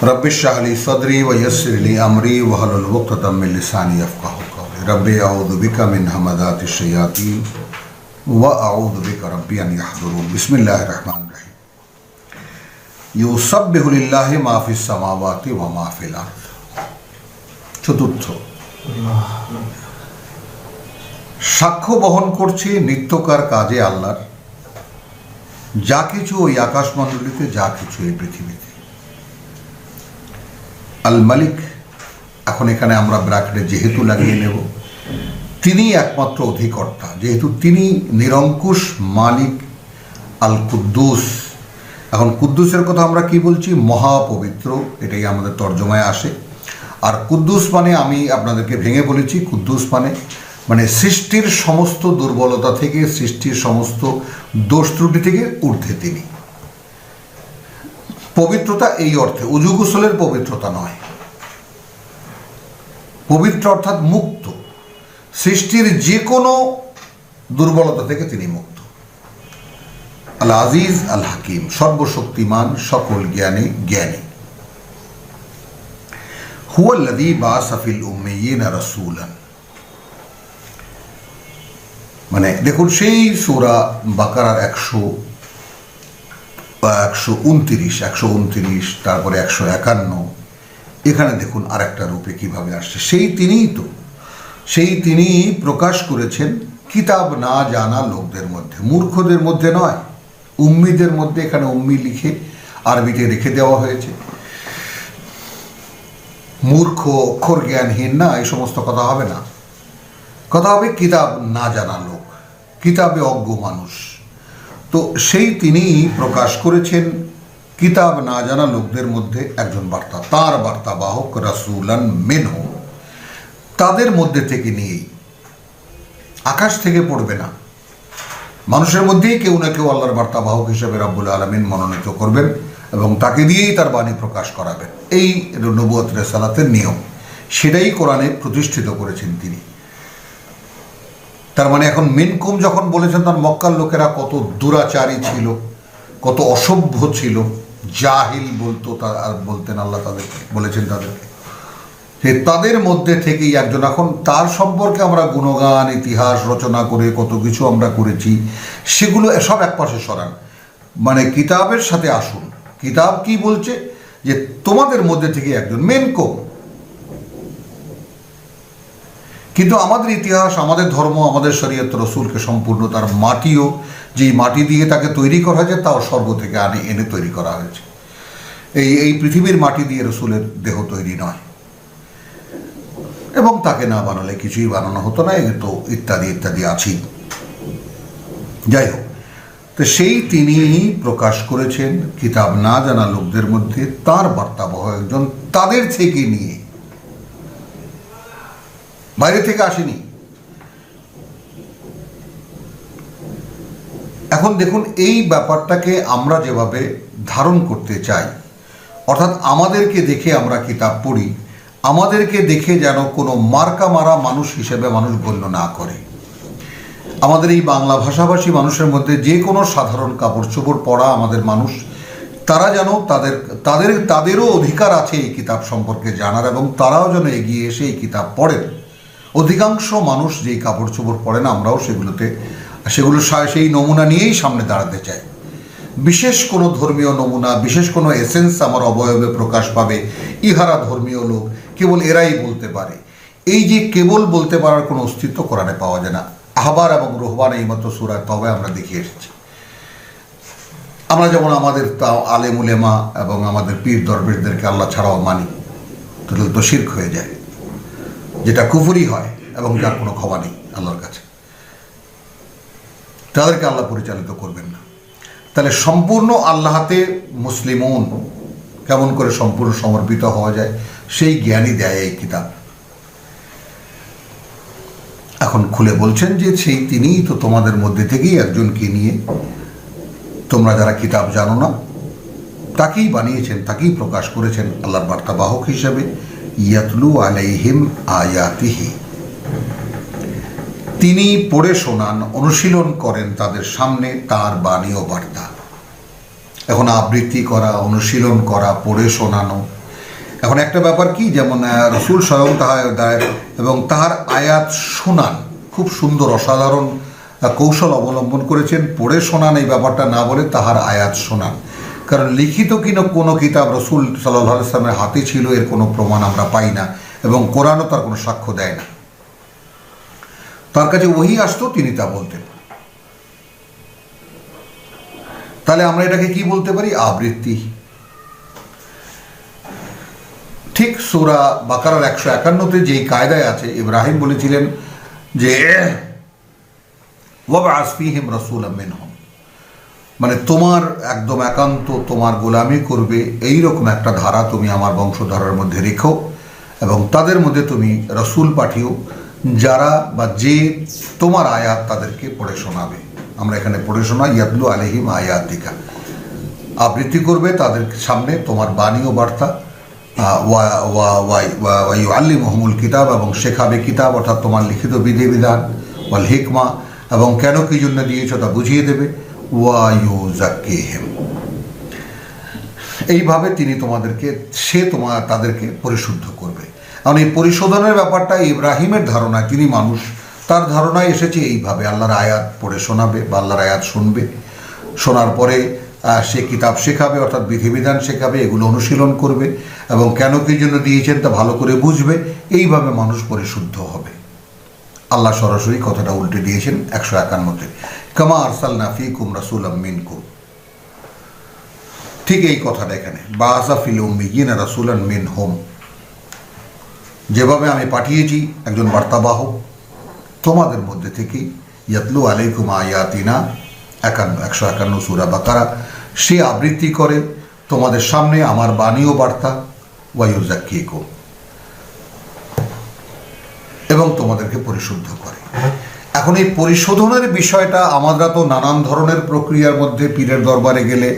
Rabbi इश्रह ली सदरी व यस्सिर ली अमरी वहलुल उक़दतम मिन लिसानी यफ़क़हू क़ौली। रब्बि अऊज़ु बिका मिन हमाज़ातिश शयातीन व अऊज़ु बिका रब्बि अन यहज़ुरून। बिस्मिल्लाहिर रहमानिर रहीम। युसब्बिहु लिल्लाहि मा फ़िस समावाति व मा फ़िल अर्ज़। चतुर्थ, সাক্ষ্য বহন করছে নিত্যকার কাজে আল্লাহর, যা কিছু ওই আকাশমণ্ডলীতে, যা কিছু এই পৃথিবীতে। আল মালিক, এখন এখানে আমরা ব্র্যাকেটে যেহেতু লাগিয়ে নেব, তিনি একমাত্র অধিকর্তা, যেহেতু তিনি নিরঙ্কুশ মালিক। আল কুদ্দুস, এখন কুদ্দুসের কথা আমরা কি বলছি? মহাপবিত্র, এটাই আমাদের তর্জমায় আসে। আর কুদ্দুস মানে আমি আপনাদেরকে ভেঙে বলেছি, কুদ্দুস মানে সৃষ্টির সমস্ত দুর্বলতা থেকে, সৃষ্টির সমস্ত দোষ ত্রুটি থেকে ঊর্ধ্বে তিনি। পবিত্রতা এই অর্থে, উজু গোসলের পবিত্রতা নয়। পবিত্র অর্থাৎ মুক্ত, সৃষ্টির যে কোনো দুর্বলতা থেকে তিনি মুক্ত। আল আজিজ আল হাকিম, সর্বশক্তিমান, সকল জ্ঞানী জ্ঞানী। হুয়াল্লাযী বাআসা ফিল উম্মিয়্যিনা রাসূলান, মানে দেখুন সেই সূরা বাকারার 129, তারপরে 151, এখানে দেখুন আরেকটা রূপে কিভাবে আসছে। সেই তিনিই প্রকাশ করেছেন কিতাব না জানা লোকদের মধ্যে, মূর্খদের মধ্যে নয়, উম্মিদের মধ্যে। এখানে উম্মি লিখে আরবিতে রেখে দেওয়া হয়েছে। মূর্খ, অক্ষর জ্ঞানহীন না, এই সমস্ত কথা হবে না। কথা হবে কিতাব না জানা লোক, কিতাবে অজ্ঞ মানুষ। তো সেই তিনি প্রকাশ করেছেন কিতাব না জানা লোকদের মধ্যে একজন বার্তা, তার বার্তাবাহক, রাসূলান মিনহু, তাদের মধ্যে থেকে নিয়েই। আকাশ থেকে পড়বে না, মানুষের মধ্যেই কেউ না কেউ আল্লাহর বার্তাবাহক হিসেবে রব্বুল আলামিন মনোনীত করবেন এবং তাকে দিয়েই তার বাণী প্রকাশ করাবেন। এই নবুয়ত রিসালাতের নিয়ম, সেটাই কোরআনে প্রতিষ্ঠিত করেছেন তিনি। তার মানে এখন মিনকুম যখন বলেছেন, তার মক্কার লোকেরা কত দুরাচারী ছিল, কত অসভ্য ছিল, জাহিল বলতেন আল্লাহ তাদেরকে, বলেছেন তাদেরকে। তাদের মধ্যে থেকেই একজন, এখন তার সম্পর্কে আমরা গুণগান ইতিহাস রচনা করে কত কিছু আমরা করেছি, সেগুলো সব একপাশে সরান। মানে কিতাবের সাথে আসুন। কিতাব কি বলছে? যে তোমাদের মধ্যে থেকে একজন, মিনকুম। কিন্তু আমাদের ইতিহাস, আমাদের ধর্ম, আমাদের শরীয়ত রসুলকে সম্পূর্ণ তার মাটিও, যেই মাটি দিয়ে তাকে তৈরি করা হয়েছে, তাও স্বর্গ থেকে এনে তৈরি করা হয়েছে। এই পৃথিবীর মাটি দিয়ে রসুলের দেহ তৈরি নয়, এবং তাকে না বানালে কিছুই বানানো হতো না, এ তো ইত্যাদি ইত্যাদি আছেই। যাই হোক, তো সেই তিনি প্রকাশ করেছেন কিতাব না জানা লোকদের মধ্যে তার বার্তাবহ একজন, তাদের থেকে নিয়ে, বাইরে থেকে আসেনি। এখন দেখুন এই ব্যাপারটাকে আমরা যেভাবে ধারণ করতে চাই, অর্থাৎ আমাদেরকে দেখে আমরা কিতাব পড়ি, আমাদেরকে দেখে যেন কোনো মার্কা মারা মানুষ হিসেবে মানুষ গণ্য না করে। আমাদের এই বাংলা ভাষাভাষী মানুষের মধ্যে যে কোনো সাধারণ কাপড় চোপড় পরা আমাদের মানুষ, তারা যেন তাদেরও অধিকার আছে এই কিতাব সম্পর্কে জানার, এবং তারাও যেন এগিয়ে এসে এই কিতাব পড়েন। অধিকাংশ মানুষ যেই কাপড় চোপড় পড়েন, আমরাও সেগুলো সেই নমুনা নিয়েই সামনে দাঁড়াতে চাই। বিশেষ কোনো ধর্মীয় নমুনা, বিশেষ কোনো এসেন্স আমার অবয়বে প্রকাশ পাবে, ইহারা ধর্মীয় লোক, কেবল এরাই বলতে পারে। এই যে কেবল বলতে পারার কোনো অস্তিত্ব কোরআনে পাওয়া যায় না। আহবার এবং রুহবান এইমাত্র সূরা তওবা আমরা দেখে এসেছি। আমরা যেমন আমাদের আলেম উলেমা এবং আমাদের পীর দরবেশদেরকে আল্লাহ ছাড়াও মানি, তাহলে তো শিরক হয়ে যায়, যেটা কুফরি হয় এবং যার কোনো ক্ষমা নেই আল্লাহর কাছে। তাদেরকে আল্লাহ পরিচালিত করবেন না। তাহলে সম্পূর্ণ আল্লাহতে মুসলিমুন কেমন করে সম্পূর্ণ সমর্পিত হওয়া যায়, সেই জ্ঞানই দেয় এই কিতাব। এখন খুলে বলছেন যে সেই তিনিই তো তোমাদের মধ্যে থেকেই একজনকে নিয়ে, তোমরা যারা কিতাব জানো না, তাকেই বানিয়েছেন, তাকেই প্রকাশ করেছেন আল্লাহর বার্তাবাহক হিসেবে। ইয়াতলু আলাইহিম আয়াতিহি, তিনি পড়ে শোনান, অনুশীলন করেন তাদের সামনে তার বাণী ও বার্তা। এখন আবৃত্তি করা, অনুশীলন করা, পড়ে শোনানো, এখন একটা ব্যাপার কি, যেমন রসুল স্বয়ং তাহার এবং তাহার আয়াত শোনান, খুব সুন্দর অসাধারণ কৌশল অবলম্বন করেছেন। পড়ে শোনান এই ব্যাপারটা না বলে তাহার আয়াত শোনান, কারণ লিখিত কোনো কিতাব রসুল সাল্লাল্লাহু আলাইহি ওয়াসাল্লামের হাতে ছিল এর কোনো প্রমাণ আমরা পাই না, এবং কোরআনও তার কোনো সাক্ষ্য দেয় না। তার কাছে ওহী আসতো, তিনি তা বলতেন। তাহলে আমরা এটাকে কি বলতে পারি? আবৃত্তি। ঠিক সূরা বাকারার 151-তে যেই কায়দায় আছে, ইব্রাহিম বলেছিলেন যে ওয়াবআস ফীহিম রাসূলাম মিনহুম, মানে তোমার একদম একান্ত তোমার গোলামি করবে এইরকম একটা ধারা তুমি আমার বংশধারার মধ্যে রেখো, এবং তাদের মধ্যে তুমি রসুল পাঠিও যারা বা যে তোমার আয়াত তাদেরকে পড়ে শোনাবে। আমরা এখানে পড়ে শোনা ইয়াতলু আলাইহিম আয়াতিকা, আবৃত্তি করবে তাদের সামনে তোমার বাণী ও বার্তা। ইউআল্লিমুহুমুল কিতাব, এবং শেখাবে কিতাব অর্থাৎ তোমার লিখিত বিধিবিধান, ওয়াল হিকমা, এবং কেন কি জন্য দিয়েছো তা বুঝিয়ে দেবে। ওয়ায়ুযাক্কিহিম, এইভাবে তিনি তাদেরকে পরিশুদ্ধ করবে। কারণ এই পরিশোধনের ব্যাপারটা ইব্রাহিমের ধারণা, তিনি মানুষ, তার ধারণায় এসেছে এইভাবে আল্লাহর আয়াত পড়ে শোনাবে বা আল্লাহর আয়াত শুনবে, শোনার পরে সে কিতাব শেখাবে অর্থাৎ বিধিবিধান শেখাবে, এগুলো অনুশীলন করবে এবং কেন কি জন্য দিয়েছেন তা ভালো করে বুঝবে। এইভাবে মানুষ পরিশুদ্ধ হবে। আল্লাহ সরাসরি কথাটা উল্টে দিয়েছেন 151-তে, কামা আরসালনা ফীকুম রাসূলাম মিনকুম। ঠিক এই কথাটা এখানে বাআসা ফিল উম্মিয়িনা রাসূলান মিনহুম, যেভাবে আমি পাঠিয়েছি একজন বার্তাবাহক তোমাদের মধ্যে থেকেই, ইয়াতলু আলাইকুম আয়াতিনা 151 সূরা বাকারা, সে আবৃত্তি করে তোমাদের সামনে আমার বাণী ও বার্তা, ওয়ায়ুযাক্কিকুম, এবং তোমাদেরকে পরিশুদ্ধ করে। এখন এই পরিশোধনের বিষয়টা আমরা তো নানান ধরনের প্রক্রিয়ার মধ্যে পীরের দরবারে গেলে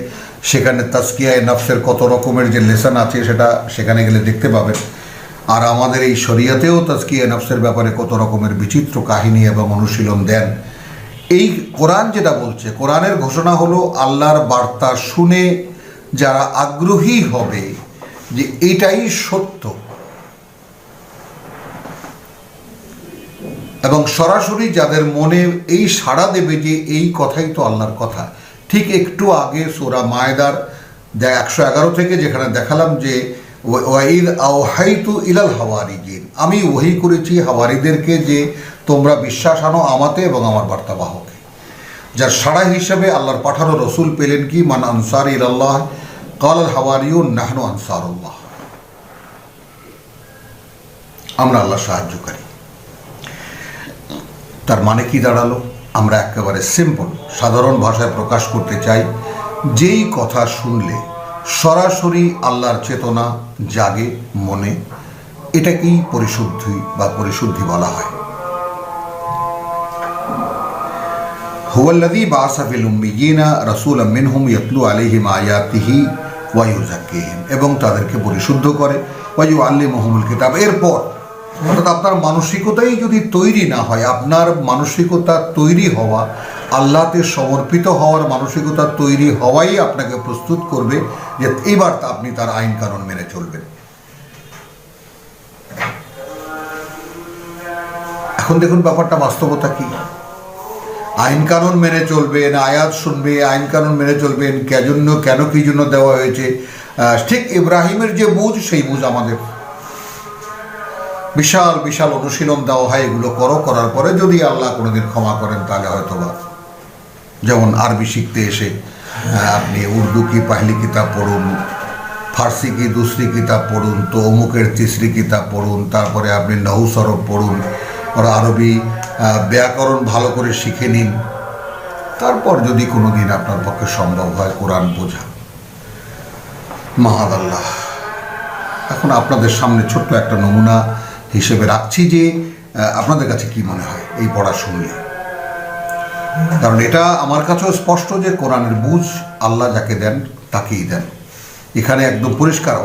সেখানে তাজকিয়ায়ে নফসের কত রকমের যে লেসন আছে সেটা সেখানে গেলে দেখতে পাবেন। আর আমাদের এই শরিয়াতেও তাজকিয়ায়ে নফসের ব্যাপারে কত রকমের বিচিত্র কাহিনী এবং অনুশীলন দেন। এই কোরআন যেটা বলছে, কোরআনের ঘোষণা হলো আল্লাহর বার্তা শুনে যারা আগ্রহী হবে যে এটাই সত্য এবং সরাসরি যাদের মনে এই সাড়া দেবে যে এই কথাই তো আল্লাহর কথা। ঠিক একটু আগে সূরা মায়েদার 111 থেকে যেখানে দেখালাম যে ওয়াইদ আওহাইতু ইলাল হাওয়ারিয়িন, আমি ওহী করেছি হাওয়ারিদেরকে যে তোমরা বিশ্বাস আনো আমাতে এবং আমার বার্তাবাহকে। যার সাড়া হিসেবে আল্লাহর পাঠানো রসুল পেলেন কি, মান আনসার ইলাল্লাহ ক্বালাল হাওয়ারিয়ুন নাহনু আনসারুল্লাহ, আমরা আল্লাহর সাহায্যকারী। তার মানে কি দাঁড়ালো? আমরা একেবারে সিম্পল সাধারণ ভাষায় প্রকাশ করতে চাই, যেই কথা শুনলে সরাসরি আল্লাহর চেতনা জাগে মনে, এটাকেই পরিশুদ্ধি বলা হয়। হুয়াল্লাযী বাআসা ফিল উম্মিয়িনা রাসূলাম মিনহুম ইয়াতলু আলাইহিম আয়াতিহি ওয়া ইউযাক্কিহিম, এবং তাদেরকে পরিশুদ্ধ করে, ওয়া ইউআল্লিমুহুমুল কিতাব। এরপর অর্থাৎ আপনার মানসিকতাই যদি তৈরি না হয়, আপনার মানসিকতা তৈরি হওয়া, আল্লাহতে সমর্পিত হওয়ার মানসিকতা তৈরি হওয়াই আপনাকে প্রস্তুত করবে যে এবার আপনি তার আইন কানুন মেনে চলবেন। এখন দেখুন ব্যাপারটা বাস্তবতা কি, আইন কানুন মেনে চলবেন, আয়াত শুনবে, আইন কানুন মেনে চলবেন, কেন কি জন্য দেওয়া হয়েছে। ঠিক ইব্রাহিমের যে বুঝ, সেই বুঝ আমাদের। বিশাল বিশাল অনুশীলন দেওয়া হয়, এগুলো করার পরে যদি আল্লাহ কোনোদিন ক্ষমা করেন তাহলে হয়তোবা, যেমন আরবি শিখতে এসে আপনি উর্দু কি পহলি কিতাব পড়ুন, ফার্সি কি দুসরি কিতাব পড়ুন, তো অমুকের তিসরি কিতাব পড়ুন, তারপরে আপনি নহু সরফ পড়ুন, আর আরবি ব্যাকরণ ভালো করে শিখে নিন, তারপর যদি কোনো দিন আপনার পক্ষে সম্ভব হয় কোরআন বোঝা। মাহাদাল্লাহ। এখন আপনাদের সামনে ছোট্ট একটা নমুনা হিসেবে রাখছি যে আপনাদের কাছে কি মনে হয় এই পড়া শুনলে, কারণ এটা আমার কাছেও স্পষ্ট যে কোরআনের বুঝ আল্লাহ যাকে দেন তাকেই দেন। এখানে একদম পরিষ্কার,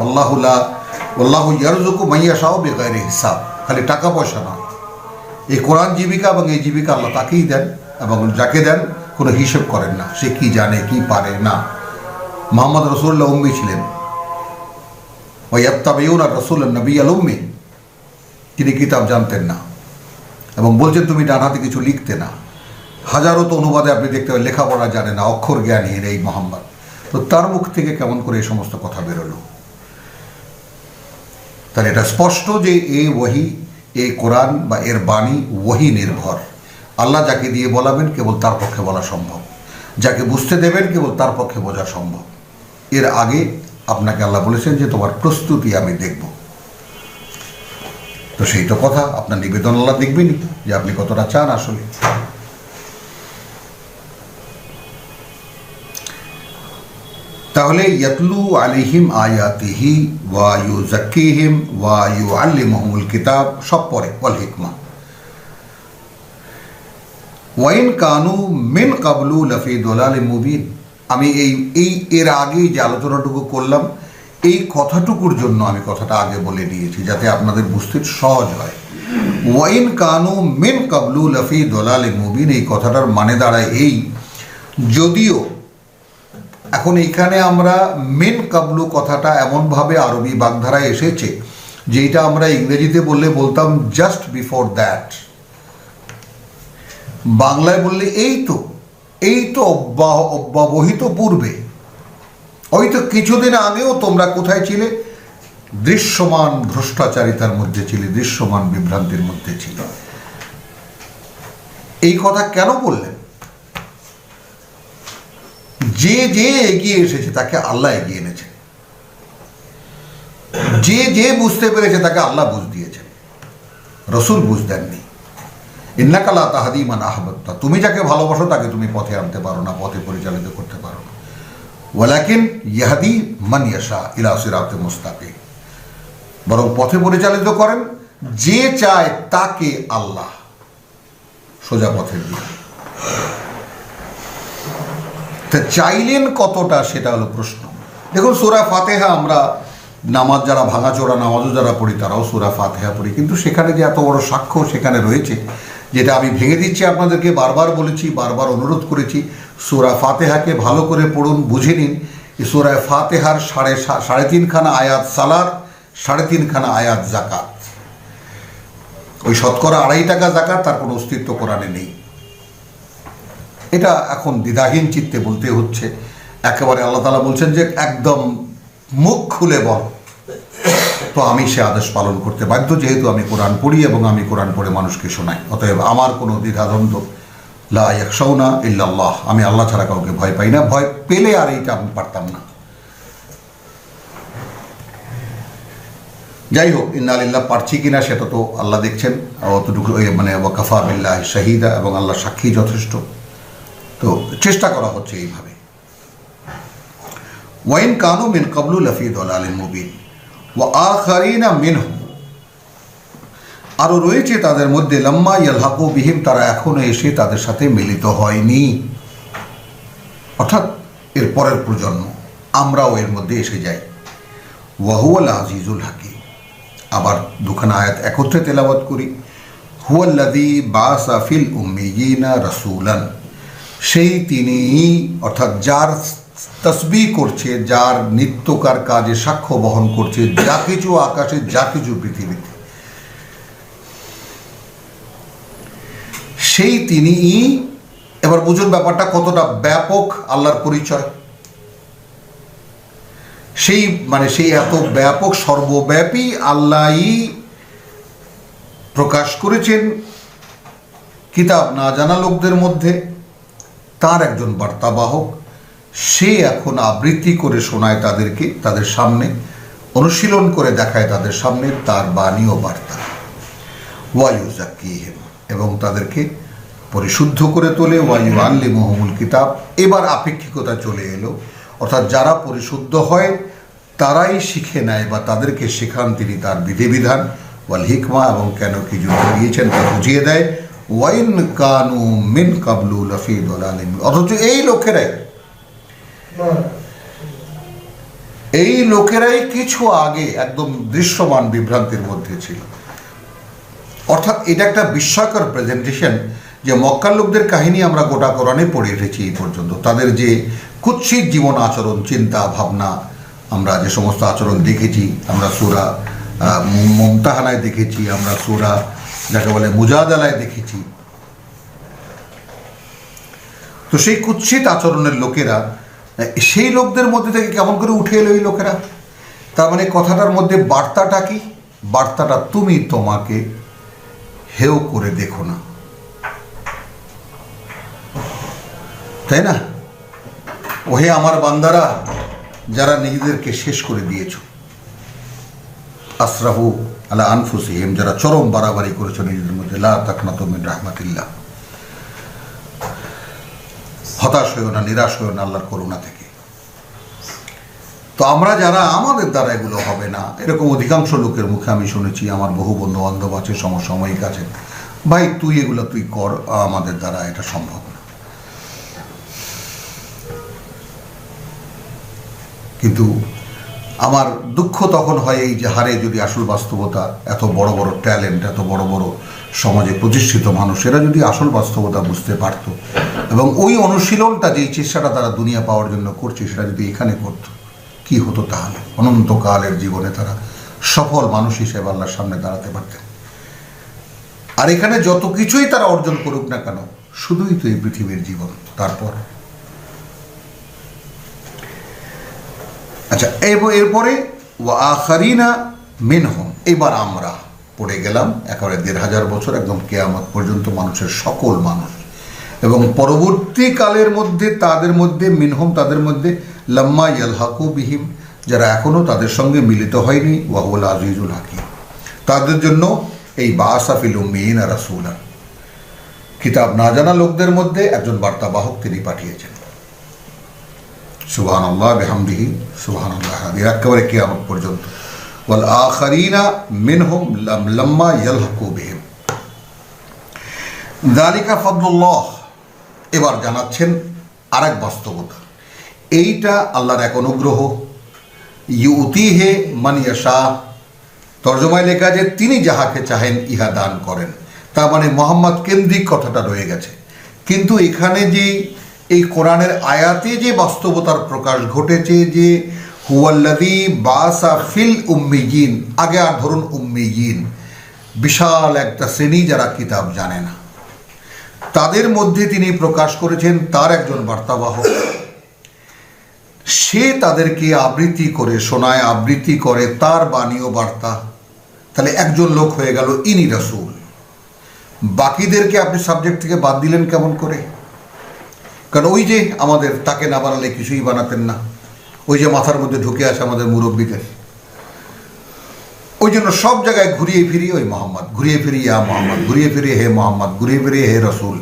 আল্লাহু ইয়ারযুকু মান ইয়াশাউ বিগাইরি হিসাব, খালি টাকা পয়সা না। এই কোরআন জীবিকা এবং এই জীবিকা আল্লাহ তাকেই দেন, এবং যাকে দেন কোনো হিসেব করেন না, সে কি জানে কি পারে না। মুহাম্মদ রাসূলুল্লাহ উম্মি ছিলেন, ওয়াত্তাবিউনা রাসূলান নবিয়্যাল উম্মি, তিনি কিতাব জানতেন না এবং বলছেন তুমি ডান হাতে কিছু লিখতে না। হাজারো তো অনুবাদে আপনি দেখতে পাবেন লেখাপড়া জানে না, অক্ষর জ্ঞানহীন এই মোহাম্মদ। তো তার মুখ থেকে কেমন করে এই সমস্ত কথা বেরোলো? তাহলে এটা স্পষ্ট যে এই ওয়াহি, এই কোরআন বা এর বাণী ওয়াহি নির্ভর। আল্লাহ যাকে দিয়ে বলাবেন কেবল তার পক্ষে বলা সম্ভব, যাকে বুঝতে দেবেন কেবল তার পক্ষে বোঝা সম্ভব। এর আগে আপনাকে আল্লাহ বলেছেন যে তোমার প্রস্তুতি আমি দেখব। তো সেই তো কথা, আপনার নিবেদন আল্লাহ দেখবেনই যে আপনি কতটা চান আসলে। তাহলে ইয়াতলু আলাইহিম আয়াতিহি ওয়া ইউযাক্কিহিম ওয়া ইউআল্লিমুহুমুল কিতাব, সব পরে ওয়াল হিকমা। ওয়াইন কানু মিন কাবলু লাফি দালালিম মুবিন। আমি এর আগেই যে আলোচনাটুকু করলাম, এই কথাটুকুর জন্য আমি কথাটা আগে বলে নিয়েছি যাতে আপনাদের বুঝতে সহজ হয়। ওয়াইন কানু মিন কাবলু লাফি দালালিম মুবিন, এই কথাটার মানে দাঁড়ায় এই, যদিও এখন এইখানে আমরা মেন কাবলু কথাটা এমনভাবে আরবি বাগধারায় এসেছে যেটা আমরা ইংরেজিতে বললে বলতাম জাস্ট বিফোর দ্যাট, বাংলায় বললে এই তো অব্যবহিত পূর্বে, ওই তো কিছুদিন আগেও তোমরা কোথায় ছিলে? দৃশ্যমান ভ্রষ্টাচারিতার মধ্যে ছিলে, দৃশ্যমান বিভ্রান্তির মধ্যে ছিলে। এই কথা কেন বললেন? যে যে এগিয়ে এসেছে তাকে আল্লাহ এগিয়ে এনেছে, যে যে বুঝতে পেরেছে তাকে আল্লাহ বুঝ দিয়েছেন, রসুল বুঝ দেননি। ইন্নাকা লা তাহদি মান আহবাবতা, তুমি যাকে ভালোবাসো তাকে তুমি পথে আনতে পারো না, পথে পরিচালিত করতে পারো না। ওয়ালাকিন ইয়াহদি মান ইয়াশা ইলা সিরাতিন মুস্তাকিম, বরং পথে পরিচালিত করেন যে চায় তাকে আল্লাহ সোজা পথে দিয়ে। তা চাইলেন কতটা, সেটা হলো প্রশ্ন। দেখুন সূরা ফাতিহা, আমরা নামাজ যারা ভাঙাচোরা নামাজও যারা পড়ি তারাও সূরা ফাতিহা পড়ি, কিন্তু সেখানে যে এত বড় সাক্ষ্য সেখানে রয়েছে, যেটা আমি ভেঙে দিচ্ছি আপনাদেরকে, বারবার বলেছি, বারবার অনুরোধ করেছি, সূরা ফাতিহাকে ভালো করে পড়ুন, বুঝে নিন। সূরা ফাতিহার 3.5 আয়াত সালাত, 3.5 আয়াত জাকাত। ওই শতকরা 2.5 টাকা জাকাত, তার কোনো অস্তিত্ব কোরআনে নেই। এটা এখন দ্বিধাহীন চিত্তে বলতে হচ্ছে। একেবারে আল্লাহ তাআলা বলছেন যে একদম মুখ খুলে বল, তো আমি সে আদেশ পালন করতে বাধ্য, যেহেতু আমি কোরআন পড়ি এবং আমি কোরআন পড়ে মানুষকে শোনাই। অতএব আমার কোনো দ্বিধাদ্বন্দ্ব, লা ইয়াখশাউনা ইল্লাল্লাহ, আমি আল্লাহ ছাড়া কাউকে ভয় পাই না। ভয় পেলে আর এইটা আমি পারতাম না। যাই হোক, ইন্না লিল্লাহ পারছি কিনা সেটা তো আল্লাহ দেখছেন, অতটুকু মানে ওয়াকাফা বিল্লাহি শাহিদা, এবং আল্লাহ সাক্ষী যথেষ্ট। তো চেষ্টা করা হচ্ছে এইভাবে। ওয়াইন কানু মিন কাবলু লাফি দালালিন মুবিন ওয়া আখারিনা মিনহুম, আরও রয়েছে তাদের মধ্যে লাম্মা ইয়ালহাকু বিহিম, তারা এখনো এসে তাদের সাথে মিলিত হয়নি, অর্থাৎ এর পরের প্রজন্ম, আমরাও এর মধ্যে এসে যাই। ওয়া হুয়াল আজিজুল হাকিম। আবার দুখানা আয়াত একত্রে তেলাওয়াত করি। হুয়াল্লাযী বাআসা ফিল উম্মিয়িনা রাসূলান, সেই তিনি, অর্থাৎ যার তসবিহ করছে, যার নিত্যকার কাজে সাক্ষ্য বহন করছে, যা কিছু আকাশে, যা কিছু পৃথিবীতে, সেই তিনি। এবার বুঝুন ব্যাপারটা কতটা ব্যাপক আল্লাহর পরিচয়। সেই এত ব্যাপক, সর্বব্যাপী আল্লাহই প্রকাশ করেছেন কিতাব না জানা লোকদের মধ্যে, তার একজন বার্তাবাহক, সে এখন আবৃত্তি করে শোনায় তাদেরকে, তাদের সামনে অনুশীলন করে দেখায় তাদের সামনে তার বাণী ও বার্তা। ওয়া ইউযাক্কিহিম, এবং তাদেরকে পরিশুদ্ধ করে তোলে। ওয়া ইউআল্লিমুহুমুল কিতাব, এবার আপেক্ষিকতা চলে এলো, অর্থাৎ যারা পরিশুদ্ধ হয় তারাই শিখে নেয় বা তাদেরকে শেখান তিনি তার বিধিবিধান। ওয়াল হিকমা, এবং কেন কি জন্য দিয়েছেন তা বুঝিয়ে দেয়। ওয়াইন কানু মিন কাবলু লাফি দালালিন, অথচ এই লোকেরাই কিছু আগে একদম দৃশ্যমান বিভ্রান্তির মধ্যে ছিল। অর্থাৎ এটা একটা বিস্ময়কর প্রেজেন্টেশন যে মক্কার লোকদের কাহিনী আমরা গোটা কোরআনে পড়ে এসেছি এই পর্যন্ত। তাদের যে কুৎসিত জীবন আচরণ, চিন্তা ভাবনা, আমরা যে সমস্ত আচরণ দেখেছি, আমরা সূরা মুমতাহানায় দেখেছি, আমরা সূরা যাকে বলে মুজাদালায় দেখেছি, তো সেই কুৎসিত আচরণের লোকেরা, সেই লোকদের মধ্যে থেকে কেমন করে উঠে এলো এই লোকেরা? তার মানে কথাটার মধ্যে বার্তাটা কি? বার্তাটা তুমি তোমাকে হেয় করে দেখো না, তাই না? ওহে আমার বান্দারা, যারা নিজেদেরকে শেষ করে দিয়েছ, আসরাফু আলা আনফুসিহিম, যারা চরম বাড়াবাড়ি করেছো নিজেদের মধ্যে, লা তাকনাতু মিন রাহমাতিল্লাহ, হতাশ হয়েও না, নিরাশ হয়েও না আল্লাহর করুণা থেকে। তো আমরা যারা, আমাদের দ্বারা এগুলো হবে না, এরকম অধিকাংশ লোকের মুখে আমি শুনেছি, আমার বহু বন্ধু বান্ধব আছে, সমসাময়িক আছে, ভাই তুই এগুলো তুই কর, আমাদের দ্বারা এটা সম্ভব না। কিন্তু আমার দুঃখ তখন হয় এই যে হারে, যদি আসল বাস্তবতা, এত বড় বড় ট্যালেন্ট, এত বড় বড় সমাজে প্রতিষ্ঠিত মানুষেরা যদি আসল বাস্তবতা বুঝতে পারত, এবং ওই অনুশীলনটা, যেই চেষ্টাটা তারা দুনিয়া পাওয়ার জন্য করছে, সেটা যদি এখানে করত, কি হতো তাহলে? অনন্তকালের জীবনে তারা সফল মানুষ হিসেবে আল্লাহর সামনে দাঁড়াতে পারতেন। আর এখানে যত কিছুই তারা অর্জন করুক না কেন, শুধুই তো এই পৃথিবীর জীবন। তারপর আচ্ছা, এরপরে ওয়া আখারিনা মিনহুম, এবার আমরা পড়ে গেলাম একেবারে ১৫০০ বছর, একদম কিয়ামত পর্যন্ত মানুষের সকল মানুষ, এবং পরবর্তীকালের মধ্যে তাদের মধ্যে মিনহুম, তাদের মধ্যে লাম্মা ইয়ালহাকু বিহিম, যারা এখনও তাদের সঙ্গে মিলিত হয়নি, ওয়া হুয়াল আজিজুল হাকিম, তাদের জন্য এই বাআসা ফিল উম্মিয়িনা রাসূলা, কিতাব না জানা লোকদের মধ্যে একজন বার্তাবাহক তিনি পাঠিয়েছেন। সুবহানাল্লাহ বিহামদিহি সুবহানাল্লাহ, একেবারে কিয়ামত পর্যন্ত। ওয়াল আখারিনা মিনহুম লাম্মা ইয়ালহাকু বিহিম যালিকা ফাদলুল্লাহ। এবার জানাচ্ছেন আরেক বাস্তবতা, এইটা আল্লাহর এক অনুগ্রহ, ইউতিহে মান ইয়াশা, তর্জমায় লেখা যে তিনি যাহাকে চাহেন ইহা দান করেন, তার মানে মোহাম্মদ কেন্দ্রিক কথাটা রয়ে গেছে, কিন্তু এখানে যে এই কোরআনের আয়াতে যে বাস্তবতার প্রকাশ ঘটেছে, যে হুয়াল্লাযী বাআসা ফিল উম্মিয়িন, আগে আর ধরুন উম্মিয়িন, বিশাল একটা শ্রেণী যারা কিতাব জানে না, তাদের মধ্যে তিনি প্রকাশ করেছেন তার একজন বার্তাবাহক, সে তাদেরকে আবৃত্তি করে শোনায়, আবৃত্তি করে তার বাণীয় বার্তা। তাহলে একজন লোক হয়ে গেল ইনি রাসূল। বাকিদেরকে আপনি সাবজেক্ট থেকে বাদ দিলেন কেমন করে? কারণ ওই যে আমাদের তাকে না বানালে কিছুই বানাতেন না, ওই যে মাথার মধ্যে ঢুকে আছে আমাদের মুরব্বীদের, ওই জন্য সব জায়গায় ঘুরিয়ে ফিরিয়ে ওই মোহাম্মদ, ঘুরিয়ে ফিরিয়ে ইয়া মোহাম্মদ, ঘুরিয়ে ফিরিয়ে হে মোহাম্মদ, ঘুরিয়ে ফিরিয়ে হে রসুল।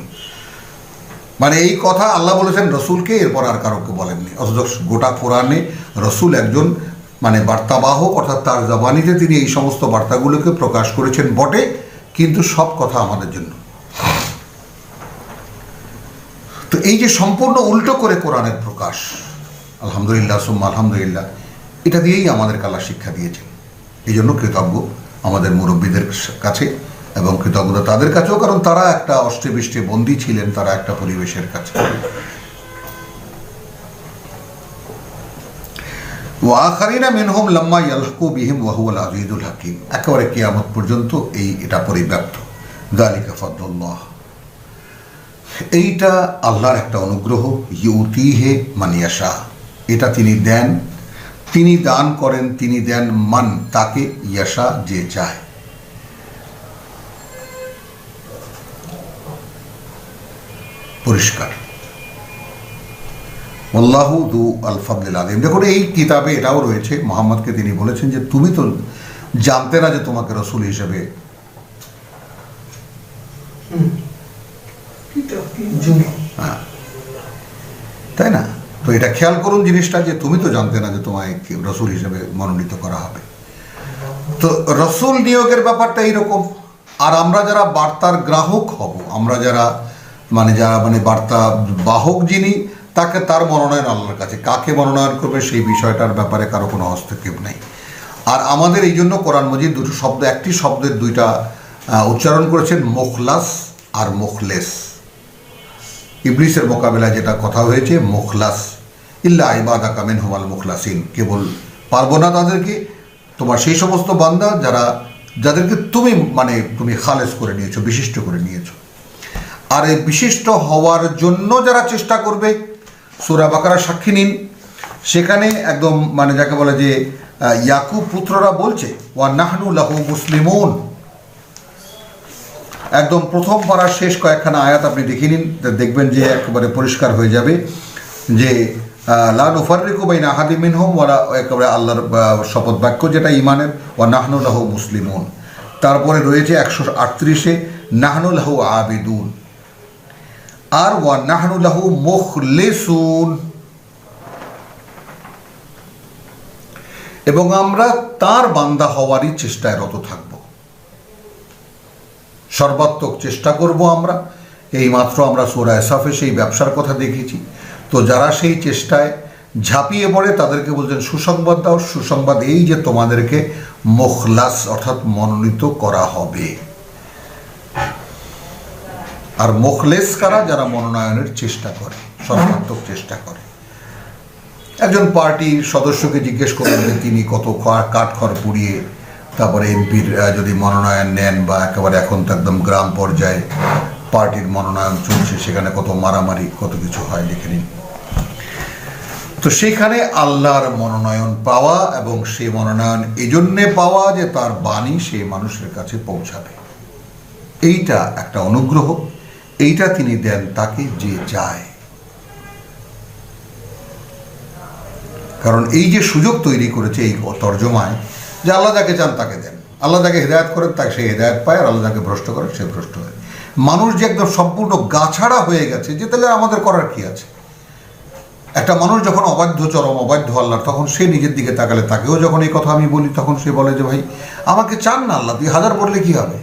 মানে এই কথা আল্লাহ বলেছেন রসুলকে, এরপর আর কারোকে বলেননি। অথচ গোটা কোরআনে রসুল একজন মানে বার্তাবাহক, অর্থাৎ তার জবানিতে তিনি এই সমস্ত বার্তাগুলোকে প্রকাশ করেছেন বটে, কিন্তু সব কথা আমাদের জন্য। তো এই যে সম্পূর্ণ উল্টো করে কোরআনের প্রকাশ, আলহামদুলিল্লাহ সুম্মা আলহামদুলিল্লাহ, এটা দিয়েই আমাদেরকে আল্লাহ শিক্ষা দিয়েছেন। এই জন্য কৃতজ্ঞ আমাদের মুরব্বীদের কাছে, এবং কৃতজ্ঞতা তাদের কাছেও, কারণ তারা একটা অষ্টে বৃষ্টে বন্দী ছিলেন, তারা একটা পরিবেশের কাছে। ওয়া আখারিনা মিনহুম লাম্মা ইয়ালহাকু বিহিম ওয়া হুয়াল আজিজুল হাকিম, একেবারে কিয়ামত পর্যন্ত এটা পরিব্যাপ্ত। যালিকা ফাদলুল্লাহ, এইটা আল্লাহর একটা অনুগ্রহ, ইউতিহে মান ইয়াশা, এটা তিনি দেন, তিনি দান করেন, তিনি দেন মান, তাকে, ইয়াশা, যে চায়। পরিষ্কার। আল্লাহু যু আল ফাদলিল আযীম। দেখুন এই কিতাবে এটাও রয়েছে, মুহাম্মদকে তিনি বলেছেন যে তুমি তো জানতে না যে তোমাকে রসুল হিসেবে তাই না? তো এটা খেয়াল করুন জিনিসটা, যে তুমি তো জানতে না যে তোমায় রসুল হিসেবে মনোনীত করা হবে। তো রসুল নিয়োগের ব্যাপারটা এইরকম। আর আমরা যারা বার্তার গ্রাহক হব, আমরা যারা মানে বার্তা বাহক যিনি, তাকে তার মনোনয়ন আল্লাহর কাছে, কাকে মনোনয়ন করবে সেই বিষয়টার ব্যাপারে কারো কোনো হস্তক্ষেপ নেই। আর আমাদের এই জন্য কোরআন মজিদ দুটো শব্দ, একটি শব্দের দুইটা উচ্চারণ করেছেন, মুখলাস আর মুখলেস। ইবলিসের মোকাবেলায় যেটা কথা হয়েছে মুখলাস, ইল্লা ইবাদাকা মিনহুমুল মুখলাসিন, কেবল পারবো না তাদেরকে, তোমার সেই সমস্ত বান্দা যাদেরকে তুমি খালেস করে নিয়েছো, বিশিষ্ট করে নিয়েছো। আর এই বিশিষ্ট হওয়ার জন্য যারা চেষ্টা করবে, সূরা বাকারা সাক্ষী নিন, সেখানে একদম যাকে বলে যে ইয়াকুব পুত্ররা বলছে ওয়া নাহনু লাহু মুসলিমুন। একদম প্রথম পারার শেষ কয়েকখানা আয়াত আপনি দেখে নিন, দেখবেন যে একেবারে পরিষ্কার হয়ে যাবে যে লা নুফাররিকু বাইনা আহাদিম মিনহুম ওয়া একেবারে আল্লাহর শপথ বাক্য যেটা ঈমানের, ওয়া নাহনু লাহু মুসলিমুন। তারপরে রয়েছে 138-এ নাহনু লাহু আবিদুন, আর ওয়া নাহনু লাহু মুখলিসুন, এবং আমরা তার বান্দা হওয়ারই চেষ্টায় রত থাকব, সর্বাত্মক চেষ্টা করব আমরা। এইমাত্র আমরা সূরা সাফে সেই ব্যবসার কথা দেখেছি। তো যারা সেই চেষ্টায় ঝাঁপিয়ে পড়ে তাদেরকে বলছেন সুসংবাদ দাও, সুসংবাদ এই যে তোমাদেরকে মুখলাস অর্থাৎ মনোনীত করা হবে। আর মুখলেস কারা? যারা মনোনয়নের চেষ্টা করে, সর্বাত্মক চেষ্টা করে। একজন পার্টির সদস্যকে জিজ্ঞেস করবেন যে তিনি কত কাঠখড় পুড়িয়ে তারপরে এমপির যদি মনোনয়ন নেন, বা একেবারে এখন তো একদম গ্রাম পর্যায়ে পার্টির মনোনয়ন চলছে, সেখানে কত মারামারি, কত কিছু হয়, লিখে নিন। তো সেখানে আল্লাহর মনোনয়ন পাওয়া, এবং সেই মনোনয়ন এই জন্যে পাওয়া যে তার বাণী সেই মানুষের কাছে পৌঁছাবে, এইটা একটা অনুগ্রহ। এইটা তিনি দেন তাকে যে চায়। কারণ এই যে সুযোগ তৈরি করেছে এই তর্জমায়, যে আল্লাহ যাকে চান তাকে দেন, আল্লাহ যাকে হেদায়েত করেন তাকে সে হেদায়েত পায়, আর আল্লাহ যাকে ভ্রষ্ট করেন সে ভ্রষ্ট হয়। মানুষ যে একদম সম্পূর্ণ গাছাড়া হয়ে গেছে, যে তাহলে আমাদের করার কি আছে? একটা মানুষ যখন অবাধ্য, চরম অবাধ্য আল্লাহর, তখন সে নিজের দিকে তাকালে, তাকেও যখন এই কথা আমি বলি, তখন সে বলে যে ভাই আমাকে চান না আল্লাহ, 2000 বললে কি হবে?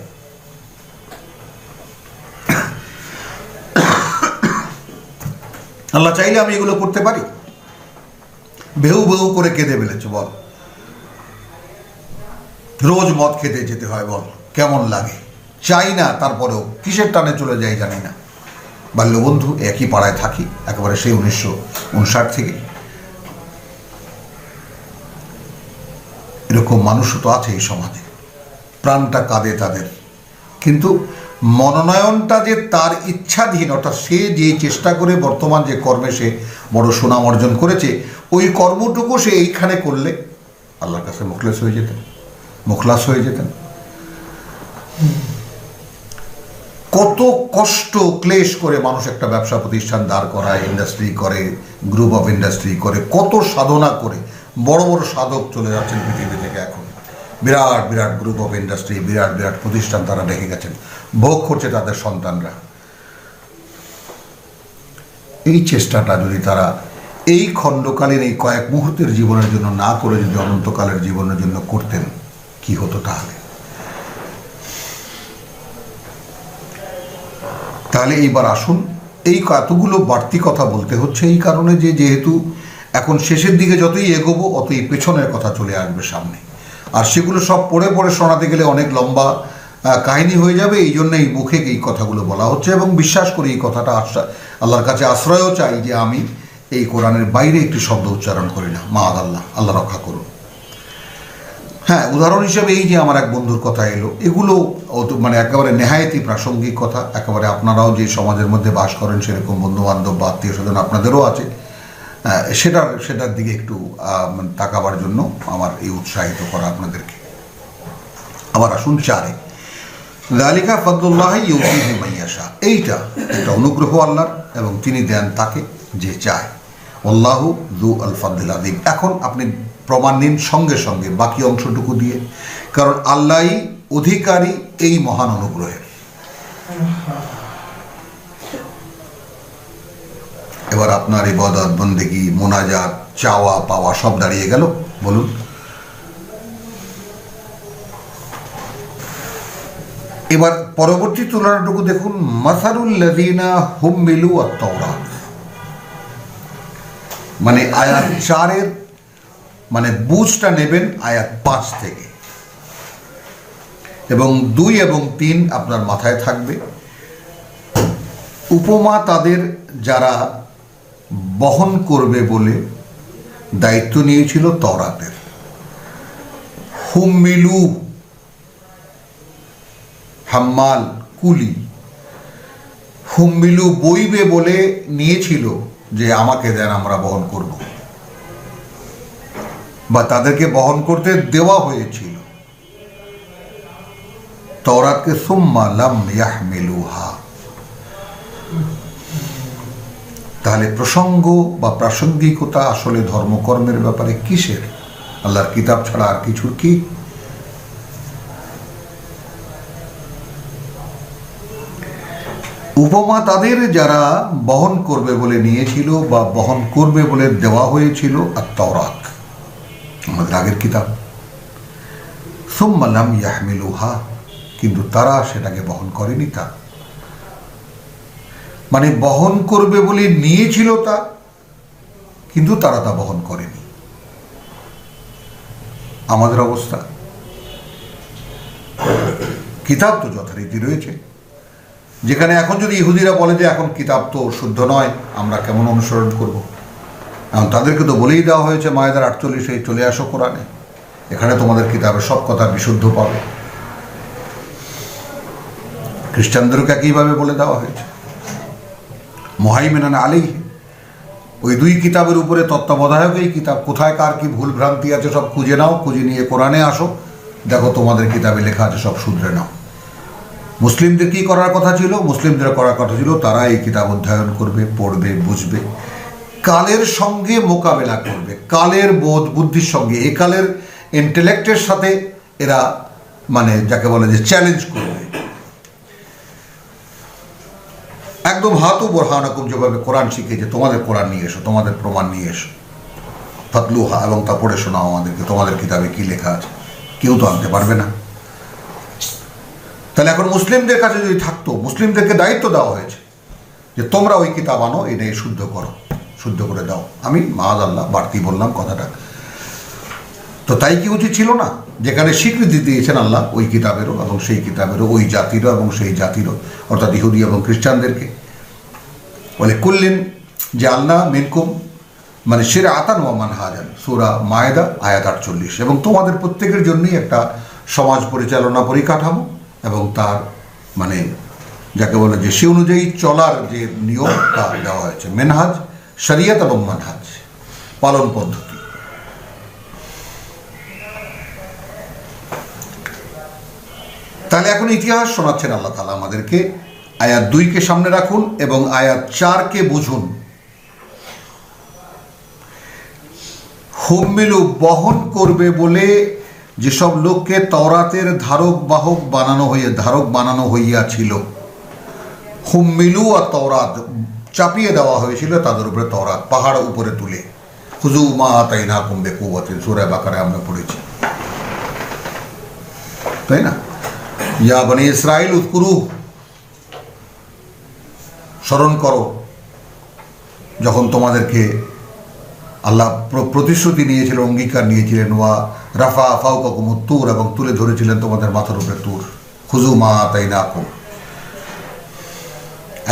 আল্লাহ চাইলে আমি এগুলো করতে পারি? বেহু বেহু করে কেঁদে ফেলেছে, বল। রোজ মদ খেতে যেতে হয়, বল কেমন লাগে? চাই না, তারপরেও কিসের টানে চলে যাই জানি না। বাল্যবন্ধু, একই পাড়ায় থাকি একেবারে সেই 1959 থেকে। এরকম মানুষও তো আছে এই সমাজে, প্রাণটা কাঁদে তাদের। কিন্তু মনোনয়নটা যে তার ইচ্ছাধীন, অর্থাৎ সে যে চেষ্টা করে বর্তমান যে কর্মে সে বড় সুনাম অর্জন করেছে, ওই কর্মটুকু সে এইখানে করলে আল্লাহর কাছে মুখলাস হয়ে যেতেন। কত কষ্ট ক্লেশ করে মানুষ একটা ব্যবসা প্রতিষ্ঠান দাঁড় করায়, ইন্ডাস্ট্রি করে, গ্রুপ অফ ইন্ডাস্ট্রি করে, কত সাধনা করে বড় বড় সাধক চলে যাচ্ছেন পৃথিবী থেকে। এখন বিরাট বিরাট গ্রুপ অফ ইন্ডাস্ট্রি, বিরাট বিরাট প্রতিষ্ঠান তারা রেখে গেছেন, ভোগ করছে তাদের সন্তানরা। এই চেষ্টাটা যদি তারা এই খণ্ডকালীন এই কয়েক মুহূর্তের জীবনের জন্য না করে যদি অনন্তকালের জীবনের জন্য করতেন, কি হতো তাহলে এইবার আসুন, এই কতগুলো বাড়তি কথা বলতে হচ্ছে এই কারণে যে যেহেতু এখন শেষের দিকে যতই এগোবো অতই পেছনের কথা চলে আসবে সামনে, আর সেগুলো সব পড়ে পড়ে শোনাতে গেলে অনেক লম্বা কাহিনী হয়ে যাবে। এই জন্য এই মুখে এই কথাগুলো বলা হচ্ছে, এবং বিশ্বাস করি এই কথাটা আল্লাহর কাছে আশ্রয়ও চাই যে আমি এই কোরআনের বাইরে একটি শব্দ উচ্চারণ করি না। আল্লাহ রক্ষা করুন। হ্যাঁ, উদাহরণ হিসেবে এই যে আমার এক বন্ধুর কথা এলো, এগুলো একেবারে নেহায়েতই প্রাসঙ্গিক কথা। একেবারে আপনারাও যে সমাজের মধ্যে বাস করেন সেরকম বন্ধুবান্ধব বা আত্মীয় স্বজন আপনাদেরও আছে, সেটার দিকে একটু তাকাবার জন্য আমার এই উৎসাহিত করা আপনাদেরকে। আবার আসুন 4-এ, যালিকা ফাদলুল্লাহি ইউতিহি মান ইয়াশা। এইটা একটা অনুগ্রহ আল্লাহর, এবং তিনি দেন তাকে যে চায়। আল্লাহু যু আল ফাদলিল আযীম। এখন আপনি প্রমাণ নিন সঙ্গে সঙ্গে বাকি অংশটুকু দিয়ে, কারণ আল্লাহই অধিকারী এই মহান অনুগ্রহের। এবার আপনার ইবাদত, বন্দেগী, মোনাজাত, চাওয়া পাওয়া সব দাঁড়িয়ে গেল। বলুন, এবার পরবর্তী তুলনাটুকু দেখুন। মাসালুল লাযীনা হুমিলু আত-তাওরাত, আয়াত 4-এর বুঝটা নেবেন আয়াত 5 থেকে, এবং 2 এবং 3 আপনার মাথায় থাকবে। উপমা তাদের যারা বহন করবে বলে দায়িত্ব নিয়েছিল তওরাতের, হুম্মিলু, হাম্মাল কুলি, হুম্মিলু বইবে বলে নিয়েছিল যে আমাকে দেন, আমরা বহন করব, বা তাদেরকে বহন করতে দেওয়া হয়েছিল তাওরাতকে, সুম্মা লাম ইয়াহমিলুহা। তাহলে প্রসঙ্গ বা প্রাসঙ্গিকতা আসলে ধর্মকর্মের ব্যাপারে কিসের? আল্লাহর কিতাব ছাড়া আর কিছুর কি? উপমা তাদের যারা বহন করবে বলে নিয়েছিল বা বহন করবে বলে দেওয়া হয়েছিল আর তাওরাত, আমাদের আগের কিতাব, সুম্মা লাম ইয়াহমিলুহা, কিন্তু তারা সেটাকে বহন করেনি। তা মানে বহন করবে বলে নিয়েছিল তা, কিন্তু তারা তা বহন করেনি। আমাদের অবস্থা, কিতাব তো যথারীতি রয়েছে, যেখানে এখন যদি ইহুদিরা বলে যে এখন কিতাব তো শুদ্ধ নয়, আমরা কেমন অনুসরণ করব? এখন তাদেরকে তো বলেই দেওয়া হয়েছে মায়েদার 48-এ, চলে আসো কোরআনে, এখানে তোমাদের কিতাবের সব কথা বিশুদ্ধ পাবে। খ্রিস্টানদেরকে একইভাবে বলে দেওয়া হয়েছে, মুহাইমিনান আলাইহি, ওই দুই কিতাবের উপরে তত্ত্বাবধায়ক এই কিতাব, কোথায় কার কি ভুল ভ্রান্তি আছে সব খুঁজে নাও, খুঁজে নিয়ে কোরআনে আসো, দেখো তোমাদের কিতাবে লেখা আছে, সব শুধরে নাও। মুসলিমদের কি করার কথা ছিল? মুসলিমদের করার কথা ছিল তারা এই কিতাব অধ্যয়ন করবে, পড়বে, বুঝবে, কালের সঙ্গে মোকাবেলা করবে, কালের বোধ বুদ্ধির সঙ্গে, এ কালের ইন্টেলেক্টের সাথে এরা মানে যাকে বলে যে চ্যালেঞ্জ করবে। একদম হাতু বোরহানকুম যেভাবে কোরআন শিখেছে, তোমাদের কোরআন নিয়ে এসো, তোমাদের প্রমাণ নিয়ে এসো, ফাতলুহা, এবং তা পড়ে শোনাও আমাদেরকে, তোমাদের কিতাবে কি লেখা আছে। কেউ তো আনতে পারবে না। তাহলে এখন মুসলিমদের কাছে যদি থাকতো, মুসলিমদেরকে দায়িত্ব দেওয়া হয়েছে যে তোমরা ওই কিতাব আনো, এটাই শুদ্ধ করো, শুদ্ধ করে দাও। আমি মাআযাল্লাহ বাড়তি বললাম কথাটা, তো তাই কি উচিত ছিল না? যেখানে স্বীকৃতি দিয়েছেন আল্লাহ ওই কিতাবেরও এবং সেই কিতাবেরও, ওই জাতিরও এবং সেই জাতিরও, অর্থাৎ ইহুদি এবং খ্রিস্টানদেরকে বলে কুল্লিন যে আল্লাহ মিনকুম, মানে শিরা আতান ওয়া মানহাজান, সূরা মায়েদা আয়াত 48, এবং তোমাদের প্রত্যেকের জন্যই একটা সমাজ পরিচালনা পরিকাঠামো এবং তার মানে যাকে বলে যে সে অনুযায়ী চলার যে নিয়মটা দেওয়া হয়েছে, মেনহাজ, শরিয়ত এবং মানহাজ, পালন পদ্ধতি। তাহলে এখন ইতিহাস শোনাচ্ছেন আল্লাহ তাআলা আমাদেরকে। আয়াত 2-কে সামনে রাখুন এবং আয়াত 4-কে বুঝুন। হুম্মিলু, বহন করবে বলে যেসব লোককে তাওরাতের ধারক বানানো হইয়াছিল, হুম্মিলু আর তাওরাত চাপিয়ে দেওয়া হয়েছিল তাদের উপরে তাওরাত, পাহাড় উপরে তুলে। খুযু মা আতাইনাকুম বিকুওয়াতিন, সূরা বাকারায় আমরা পড়েছি, তাই না? ইয়া বনি ইসরাইল উযকুরু, স্মরণ করো যখন তোমাদেরকে আল্লাহ প্রতিশ্রুতি নিয়েছিল, অঙ্গীকার নিয়েছিলেন, ওয়া রাফা ফাওকাকুমুত তুর, এবং তুলে ধরেছিলেন তোমাদের মাথার উপরে তুর। খুযু মা আতাইনাকুম,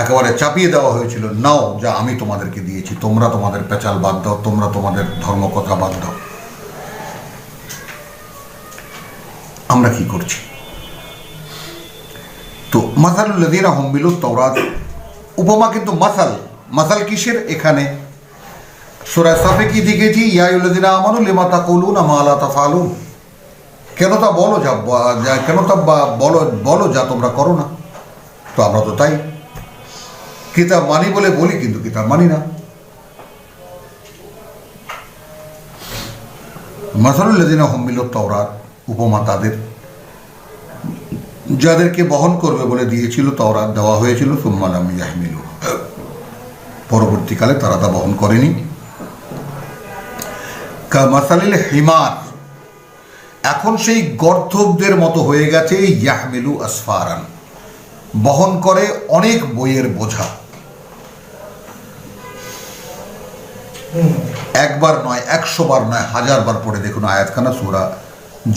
একেবারে চাপিয়ে দেওয়া হয়েছিল, নাও যা আমি তোমাদেরকে দিয়েছি, তোমরা তোমাদের পেঁচাল বাদ দাও, তোমরা তোমাদের ধর্মকথা বাদ দাও। আমরা কি করছি? তো মাসালুল লাযীনা হুম্মিলুত তাওরাত, উপমা কিন্তু মাসাল কিসের? এখানে সূরা সাফে কি দেখেছি? ইয়া আইয়ুহাল্লাযীনা আমানু লিমা তাকুলুনা মা লা তাফআলুন, কেন তা বলো যা তোমরা করো না। তো আমরা তো তাই, কিতাব মানি বলে বলি কিন্তু কিতাব মানি না। মাসালুল লাযীনা হুম্মিলুত তাওরাত, উপমা তাদের যাদেরকে বহন করবে বলে দিয়েছিল, তাওরাত দেওয়া হয়েছিল, সুম্মা লাম ইয়াহমিলু, পরবর্তীকালে তারা তা বহন করেনি। কামাসালিল হিমার, এখন সেই গর্ধবদের মতো হয়ে গেছে, ইয়াহমিলু আসফারান, বহন করে অনেক বইয়ের বোঝা। একবার নয়, 100 বার নয়, 1000 বার পড়ে দেখুন আয়াতখানা, সূরা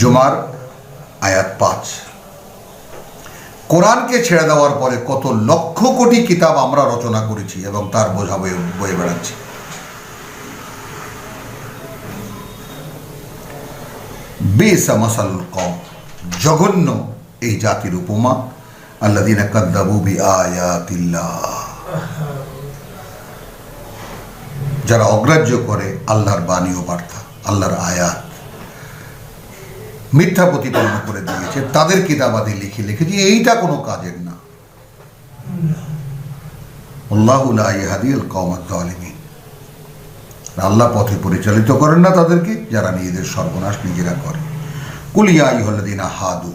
জুমার আয়াত 5। কোরআনকে ছেড়ে দেওয়ার পরে কত লক্ষ কোটি কিতাব আমরা রচনা করেছি এবং তার বোঝা বয়ে বেড়াচ্ছি। বিসা মাসালুল কওম, জঘন্য এই জাতির উপমা, আল্লাযীনা কাযযাবু বিআয়াতিল্লাহ, যারা অগ্রাহ্য করে আল্লাহর বাণী ও বার্তা, আল্লাহর আয়াত, মিথ্যা প্রতিপন্ন করে দিয়েছে, তাদের কিতাবাদি লিখেছে এইটা কোনো কাজের না। আল্লাহু লা ইয়াহদিল কওমাজ জালিমিন, আল্লাহ পথে পরিচালিত করেন না তাদেরকে যারা নিজেদের সর্বনাশ নিজেরা করে। কুল ইয়া আইয়ুহাল্লাযীনা হাদু,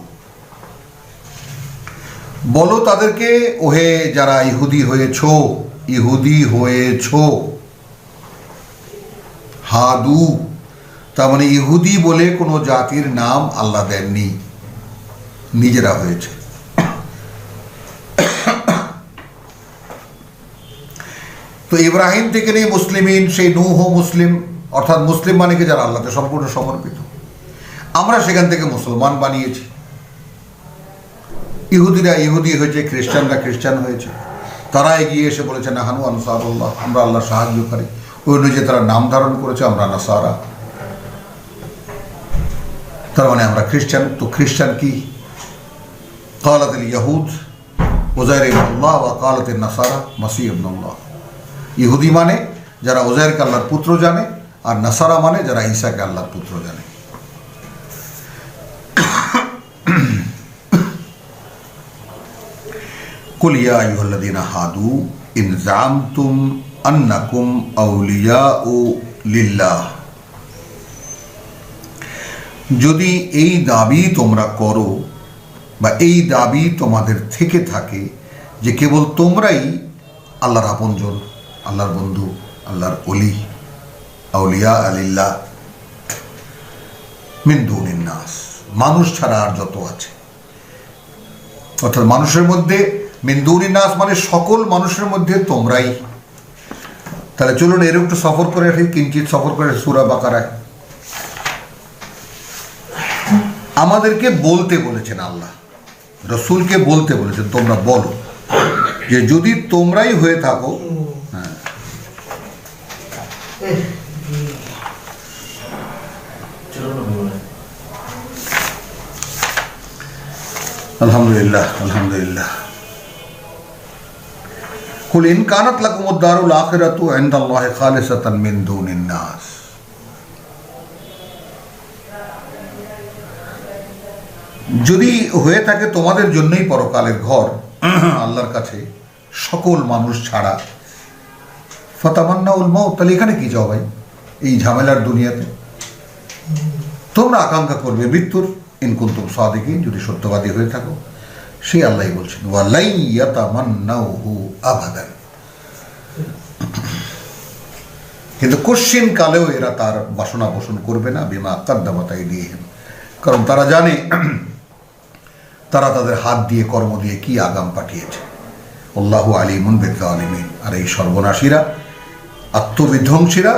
বলো তাদেরকে, ওহে যারা ইহুদি হয়েছো। হাদু তার মানে ইহুদি বলে কোনো জাতির নাম আল্লাহ দেননি, নিজেরা হয়েছে। তো ইব্রাহিম থেকে নিয়ে মুসলিমিন, সেই নূহ মুসলিম, অর্থাৎ মুসলিম মানে কি যারা আল্লাহকে সম্পূর্ণ সমর্পিত, আমরা সেখান থেকে মুসলমান বানিয়েছি। ইহুদিরা ইহুদি হয়েছে, খ্রিস্টানরা খ্রিস্টান হয়েছে, তারা এগিয়ে এসে বলেছে নাহানু আনসারুল্লাহ, আমরা আল্লাহ সাহায্যকারী, ওই অনুযায়ী তারা নাম ধারণ করেছে আমরা নাসারা, তার মানে আমরা খ্রিস্টান। তো খ্রিস্টান কি? কালাতুল ইয়াহুদ উযাইর ইবনুল্লাহ ওয়া কালাতুন নাসারা মাসীহ ইবনুল্লাহ। ইহুদি মানে যারা উযাইরকে আল্লাহর পুত্র জানে, আর নাসারা মানে যারা ঈসাকে আল্লাহর পুত্র জানে। কুল ইয়া আইয়ুহাল্লাযীনা হাদু ইন যামতুম আন্নাকুম আউলিয়াউ লিল্লাহ, যদি এই দাবি তোমরা করো বা এই দাবি তোমাদের থেকে থাকে যে কেবল তোমরাই আল্লাহর আপনজন, আল্লাহর বন্ধু, আল্লাহর ওলি, আউলিয়া আলিল্লাহ মিন দুনিন নাস, মানুষ ছাড়া আর যত আছে, অর্থাৎ মানুষের মধ্যে মিন দুনিন নাস মানে সকল মানুষের মধ্যে তোমরাই। তাহলে চলুন এর একটু সফর করে আসি, কিঞ্চিত সফর করে সূরা বাকারায়। আমাদেরকে বলতে বলেছেন আল্লাহ, রসুলকে বলতে বলেছেন তোমরা বলো যে যদি তোমরাই হয়ে থাকো, হ্যাঁ আলহামদুলিল্লাহ আলহামদুলিল্লাহ। কুল ইন কানাত লাকুমুদ দারুল আখিরাতু ইনদাল্লাহি খালিসাতান মিন দুনিন নাস, যদি হয়ে থাকে তোমাদের জন্যই পরকালের ঘর আল্লাহর কাছে সকল মানুষ ছাড়া, ফাতামান্নাউল মাউত, তাহলে এখানে কি চাও ভাই এই ঝামেলার দুনিয়াতে? তোমরা আকাঙ্ক্ষা করবে মৃত্যুর, ইন কুনতুম সাদিকিন, যদি সত্যবাদী হয়ে থাকো। সেই আল্লাহই বলছেন ওয়ালাই ইয়াতামান্নাউহু আবাদান, কিন্তু কোশ্চিন কালেও এরা তার বাসনা পোষণ করবে না, বিমা কাদ্দামাত আইদিহিম, কারণ তারা জানে তারা তাদের হাত দিয়ে কর্ম দিয়ে কি আগাম পাঠিয়েছে। আল্লাহু আলিমুন বিয-যালিমিন, আর এই সর্বনাশীরা, আত্মবিধ্বংসীরা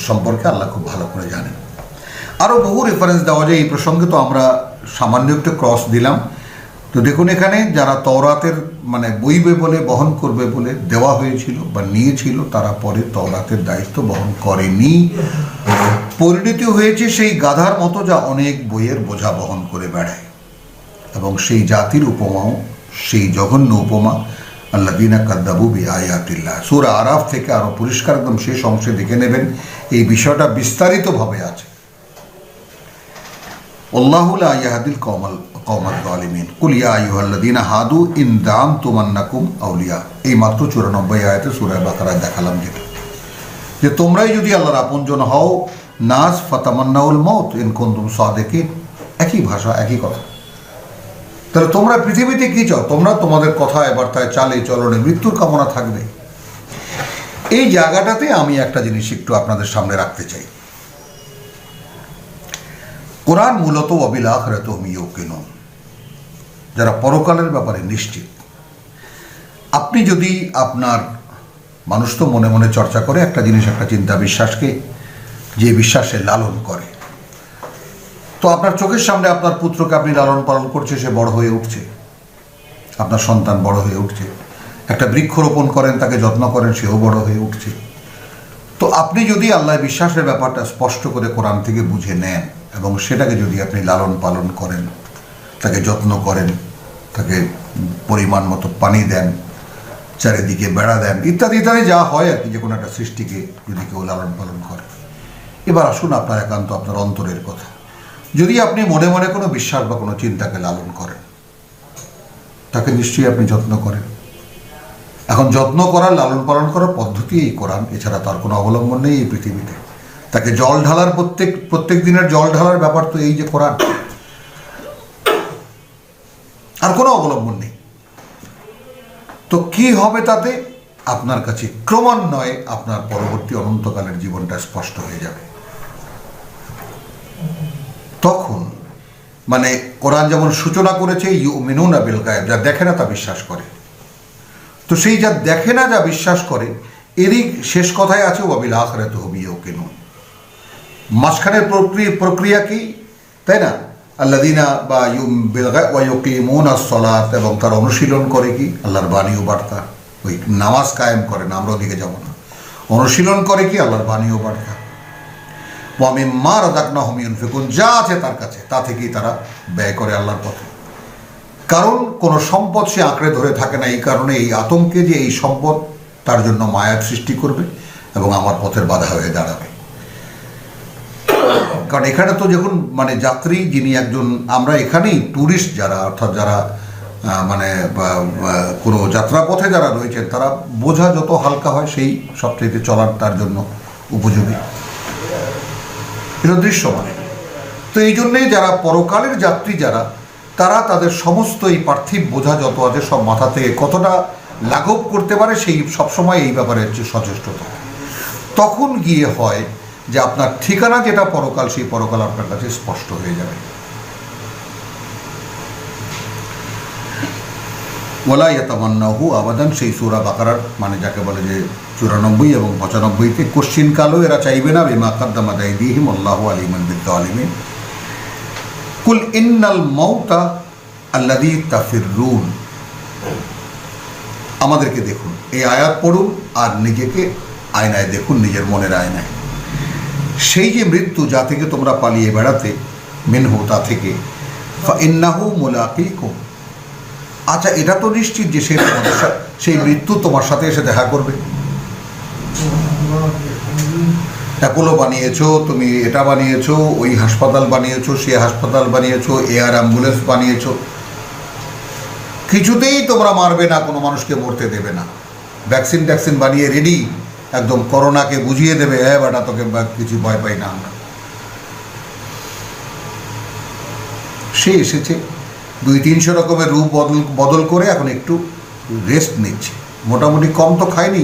সম্পর্কে আল্লাহ খুব ভালো করে জানেন। আরও বহু রেফারেন্স দেওয়া যায় এই প্রসঙ্গে, তো আমরা সামান্য একটু ক্রস দিলাম। তো দেখুন এখানে যারা তওরাতের মানে বইবে বলে, বহন করবে বলে দেওয়া হয়েছিল বা নিয়েছিল, তারা পরে তওরাতের দায়িত্ব বহন করেনি, পরিণতি হয়েছে সেই গাধার মতো যা অনেক বইয়ের বোঝা বহন করে বেড়ায়। এবং সেই জাতির উপমাও সেই জঘন্য উপমা, আল্লাযীনা কাযযাবু বিআয়াতিল্লাহ। সূরা আরাফ থেকে আরো পরিষ্কার একদম শেষ অংশে দেখে নেবেন, এই বিষয়টা বিস্তারিতভাবে আছে। আল্লাহু লা ইয়াহদিল কওমাজ জালিমিন। কুল ইয়া আইয়ুহাল্লাযীনা হাদু ইন যামতুম আন্নাকুম আউলিয়া, এই মাত্র 94 আয়াতে সূরা বাকারায় দেখালাম যেটা, যে তোমরাই যদি আল্লাহর আপনজন হও, নাস ফাতামান্নাউল মাউত ইন কুনতুম সাদিকিন, একই ভাষা একই কথা। তাহলে তোমরা পৃথিবীতে কি চাও? তোমরা তোমাদের কথায় বার্তায় চালে চলনে মৃত্যুর কামনা থাকবে। এই জায়গাটাতে আমি একটা জিনিস একটু আপনাদের সামনে রাখতে চাই। কোরআন মূলত ওয়াবিল আখিরাতি হুম ইউকিনুন, যারা পরকালের ব্যাপারে নিশ্চিত। আপনি যদি আপনার, মানুষ তো মনে মনে চর্চা করে একটা জিনিস, একটা চিন্তা, বিশ্বাসকে, যে বিশ্বাসে লালন করে। তো আপনার চোখের সামনে আপনার পুত্রকে আপনি লালন পালন করছে, সে বড় হয়ে উঠছে, আপনার সন্তান বড় হয়ে উঠছে। একটা বৃক্ষরোপণ করেন, তাকে যত্ন করেন, সেও বড় হয়ে উঠছে। তো আপনি যদি আল্লাহ বিশ্বাসের ব্যাপারটা স্পষ্ট করে কোরআন থেকে বুঝে নেন এবং সেটাকে যদি আপনি লালন পালন করেন, তাকে যত্ন করেন, তাকে পরিমাণ মতো পানি দেন, চারিদিকে বেড়া দেন, ইত্যাদি ইত্যাদি যা হয় আর কি, যে কোনো একটা সৃষ্টিকে যদি কেউ লালন পালন করে। এবার আসুন আপনার একান্ত আপনার অন্তরের কথা। যদি আপনি মনে মনে কোনো বিশ্বাস বা কোনো চিন্তাকে লালন করেন, তাকে নিশ্চয়ই আপনি যত্ন করেন। এখন যত্ন করার, লালন পালন করার পদ্ধতি এই কোরআন, এছাড়া তার কোনো অবলম্বন নেই এই পৃথিবীতে। তাকে জল ঢালার, প্রত্যেক দিনের জল ঢালার ব্যাপার তো এই যে কোরআন, আর কোনো অবলম্বন নেই। তো কি হবে তাতে? আপনার কাছে ক্রমান্বয়ে আপনার পরবর্তী অনন্তকালের জীবনটা স্পষ্ট হয়ে যাবে। তখন মানে কোরআন যেমন সূচনা করেছে ইউমিনুনা বিল গায়ব, যা দেখে না তা বিশ্বাস করে। তো সেই যা দেখে না, যা বিশ্বাস করে, এরই শেষ কথায় আছে ওয়াবিল আখিরাতি হুম ইউকিনুন। মাঝখানের প্রক্রিয়া কি, তাই না? আল্লাযীনা বা বিল গায়ব ওয়া ইউকিমুনাস সালাত, এবং তার অনুশীলন করে কি? আল্লাহর বাণী ও বার্তা। ওই নামাজ কায়েম করে না, আমরা ওদিকে যাব না। অনুশীলন করে কি? আল্লাহর বাণী ও বার্তা। ওয়া মিম্মা রাযাকনাহুম ইউনফিকুন, যা আছে তার কাছে তা থেকেই তারা ব্যয় করে আল্লাহর পথে। কারণ কোনো সম্পদ সে আঁকড়ে ধরে থাকে না, এই কারণে এই আতঙ্কে যে এই সম্পদ তার জন্য মায়ার সৃষ্টি করবে এবং আমার পথের বাধা হয়ে দাঁড়াবে। কারণ এখানে তো যখন মানে যাত্রী যিনি একজন, আমরা এখানেই ট্যুরিস্ট যারা, অর্থাৎ যারা মানে কোনো যাত্রাপথে যারা রয়েছেন, তারা বোঝা যত হালকা হয় সেই সবচেয়ে চলার তার জন্য উপযোগী। এটা দৃশ্য মানে। তো এই জন্যেই যারা পরকালের যাত্রী যারা, তারা তাদের সমস্ত এই পার্থিব বোঝা যত আছে সব মাথা থেকে কতটা লাঘব করতে পারে সেই সবসময় এই ব্যাপারে হচ্ছে সচেষ্ট থাকে। তখন গিয়ে হয় যে আপনার ঠিকানা যেটা পরকাল, সেই পরকাল আপনার কাছে স্পষ্ট হয়ে যাবে। ওয়ালা ইয়াতামান্নাহু আবাদান, সেই সূরা বাকারার মানে যাকে বলে যে 94 এবং 95-তে, কোশ্চিন কালও এরা চাইবে না, বিমা কাদ্দামাত আইদিহিম আল্লাহু আলিমুন বিয-যালিমিন। কুল ইন্নাল মাউতা আল্লাযী তাফিররুন। আমাদেরকে দেখুন, এই আয়াত পড়ুন আর নিজেকে আয়নায় দেখুন, নিজের মনের আয়নায়। সেই যে মৃত্যু যা থেকে তোমরা পালিয়ে বেড়াতে, মিনহু তা থেকে, ফাইন্নাহু মুলাকীকুম। আচ্ছা, এটা তো নিশ্চিত যে সেই মৃত্যু তোমার সাথে এসে দেখা করবে। অ্যাপোলো বানিয়েছো, তুমি এটা বানিয়েছো, ওই হাসপাতাল বানিয়েছো, সে হাসপাতাল বানিয়েছো, এয়ার অ্যাম্বুলেন্স বানিয়েছো, কিছুতেই তোমরা মারবে না, কোনো মানুষকে মরতে দেবে না। ভ্যাকসিন বানিয়ে রেডি, একদম করোনাকে বুঝিয়ে দেবে, হ্যাঁ বেটা তোকে কিছু ভয় পাই না আমরা। সে এসেছে 200-300 রকমের রূপ বদল করে এখন একটু রেস্ট নিচ্ছে। মোটামুটি কম তো খায়নি,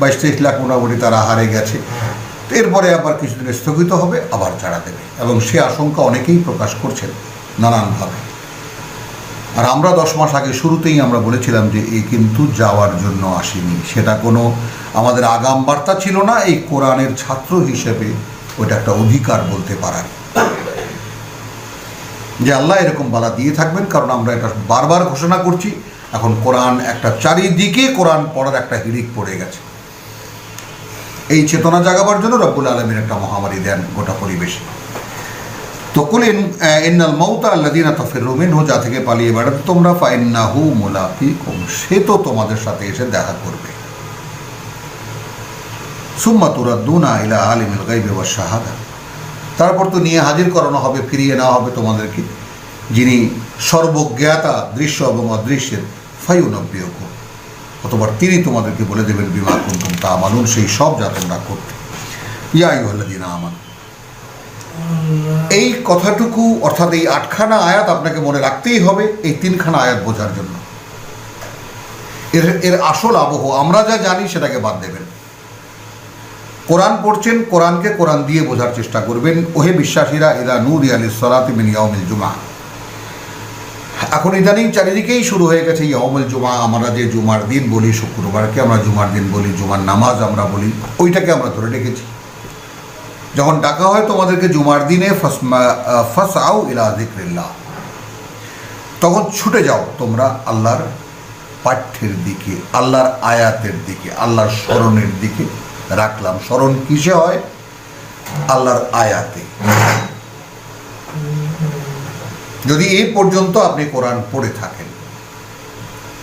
22-23 লাখ মোটামুটি তার আহারে গেছে। এরপরে আবার কিছুদিন স্থগিত হবে, আবার ছাড়া দেবে, এবং সে আশঙ্কা অনেকেই প্রকাশ করছেন নানানভাবে। আর আমরা 10 মাস আগে শুরুতেই আমরা বলেছিলাম যে এই কিন্তু যাওয়ার জন্য আসেনি, সেটা কোনো আমাদের আগাম বার্তা ছিল না। এই কোরআনের ছাত্র হিসেবে ওটা একটা অধিকার বলতে পারার, যে আল্লাহ এরকম বালা দিয়ে থাকবেন, কারণ আমরা এটা বারবার ঘোষণা করছি। এখন কোরআন একটা চারিদিকে কোরআন পড়ার একটা হিড়িক পড়ে গেছে। এই চেতনা জাগাবার জন্য রব্বুল আলামিন একটা মহামারী দেন গোটা পরিবেশে। তো কুল ইন্নাল মাউতা আল্লাযীনা তাফিররুন মিনহু, যা থেকে পালিয়ে বেড়াতে তোমরা, ফাইন্নাহু মুলাকীকুম, সে তো তোমাদের সাথে এসে দেখা করবে। সুম্মা তুরাদ্দুনা ইলা আলিমিল গায়বি ওয়াশ শাহাদা, তারপর তো নিয়ে হাজির করানো হবে, ফিরিয়ে নেওয়া হবে তোমাদেরকে, যিনি সর্বজ্ঞাতা দৃশ্য এবং অদৃশ্যের, ফায়ুনাব্বিউকুম, অতঃপর তিনি তোমাদেরকে বলে দেবেন বিমা কুনতুম তা'মালুন, সেই সব যা তোমরা করতে। ইয়া আইয়ুহাল্লাযীনা আমানু, এই কথাটুকু অর্থাৎ এই 8খানা আয়াত আপনাকে মনে রাখতেই হবে এই 3খানা আয়াত বোঝার জন্য। এর আসল আবহ আমরা যা জানি সেটাকে বাদ দেবেন। কোরআন পড়ছেন, কোরআনকে কোরআন দিয়ে বোঝার চেষ্টা করবেন। ওহে বিশ্বাসীরা, ইদা নূদিয়া লিস-সালাতি মিন ইয়াউমিল জুমআহ, এখন ইদানিং চারিদিকেই শুরু হয়ে গেছে ইয়াউমুল জুমআহ। আমরা যে জুমার দিন বলি, শুক্রবারকে আমরা জুমার দিন বলি, জুমার নামাজ আমরা বলি, ওইটাকে আমরা ধরে রেখেছি। যখন ডাকা হয় তোমাদেরকে জুমার দিনে, ফাসআউ ইলা যিকরিল্লাহ, তখন ছুটে যাও তোমরা আল্লাহর পাঠ্যের দিকে, আল্লাহর আয়াতের দিকে, আল্লাহর স্মরণের দিকে। রাখলাম স্মরণ কিসে হয়? আল্লাহর আয়াতে। যদি এই পর্যন্ত আপনি কোরআন পড়ে থাকেন।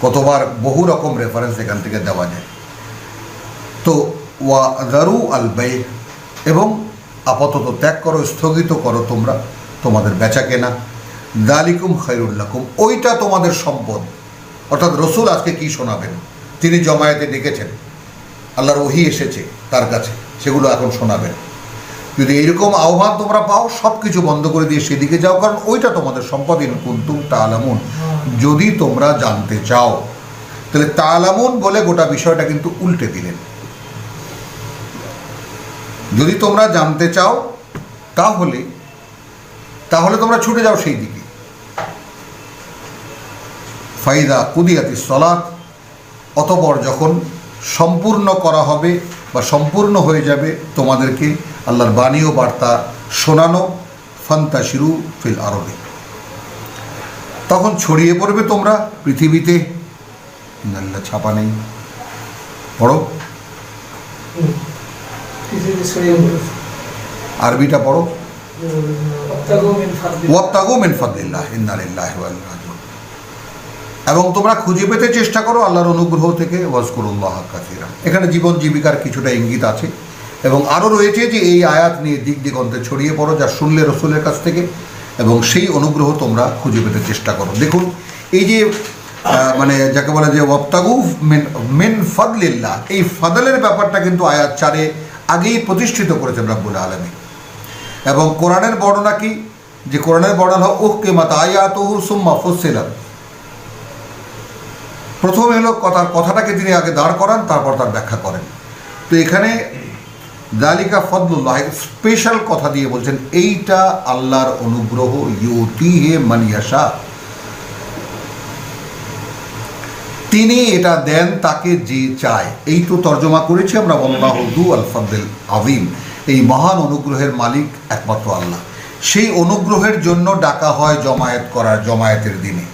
কতবার বহু রকম রেফারেন্স এখান থেকে দেওয়া যায়। তো ওয়াদারু আল বে, এবং আপাতত ত্যাগ করো, স্থগিত করো তোমরা তোমাদের বেচা কেনা। দালিকুম খায়রুল লাকুম, ওইটা তোমাদের সম্পদ। অর্থাৎ রসুল আজকে কি শোনাবেন? তিনি জমায়েতে ডেকেছেন, আল্লাহর ওহী এসেছে তার কাছে, সেগুলো এখন শোনাবেন। যদি এইরকম আহ্বান তোমরা পাও, সব কিছু বন্ধ করে দিয়ে সেদিকে যাও, কারণ ওইটা তোমাদের সম্পদ। ইন কুনতুম তা'লামুন, যদি তোমরা জানতে চাও। তাহলে তা'লামুন বলে গোটা বিষয়টা কিন্তু উল্টে দিলেন। যদি তোমরা জানতে চাও তাহলে তোমরা ছুটে যাও সেই দিকে। ফাইদা কুদিয়াতিস সালাত, অতঃপর যখন সম্পূর্ণ করা হবে বা সম্পূর্ণ হয়ে যাবে তোমাদেরকে আল্লাহর বাণী ও বার্তা শোনানো, ফান্তাশিরু ফিল আরদি, তখন ছড়িয়ে পড়বে তোমরা পৃথিবীতে। আল্লাহ ছাপা নেই, পড়ো, আরবিটা পড়ো। ওয়াবতাগু মিন ফাদলিল্লাহ, ইন্না লিল্লাহি ওয়া ইন্না ইলাইহি রাজিউন। এবং তোমরা খুঁজে পেতে চেষ্টা করো আল্লাহর অনুগ্রহ থেকে। ওয়াজকুরুল্লাহ কাসীরা, এখানে জীবন জীবিকার কিছুটা ইঙ্গিত আছে। এবং আরও রয়েছে যে এই আয়াত নিয়ে দিক দিগন্তে ছড়িয়ে পড়ো, যা শুনলে রসুলের কাছ থেকে, এবং সেই অনুগ্রহ তোমরা খুঁজে পেতে চেষ্টা করো। দেখুন, এই যে মানে যাকে বলে যে ওয়াবতাগু মিন ফাদলিল্লাহ, এই ফাদলের ব্যাপারটা কিন্তু আয়াত 4-এ আগেই প্রতিষ্ঠিত করেছেন রব্বুল আলামিন। এবং কোরআনের বর্ণনা কি? যে কোরআনের বর্ণনা উহকিমাত আয়াতুহু সুম্মা ফুসসিলাত, প্রথমে হলো কথাটাকে তিনি আগে দাঁড় করান, তারপর তার ব্যাখ্যা করেন। তো এখানে যালিকা ফদলুল্লাহ, স্পেশাল কথা দিয়ে বলছেন এইটা আল্লাহর অনুগ্রহ, ইউতিহি মান ইয়াশা, তিনি এটা দেন তাকে যে চায়। এই তো তর্জমা করেছি আমরা, আল্লাহু যু আল ফাদল আযীম, এই মহান অনুগ্রহের মালিক একমাত্র আল্লাহ। সেই অনুগ্রহের জন্য ডাকা হয় জমায়েতের দিনে।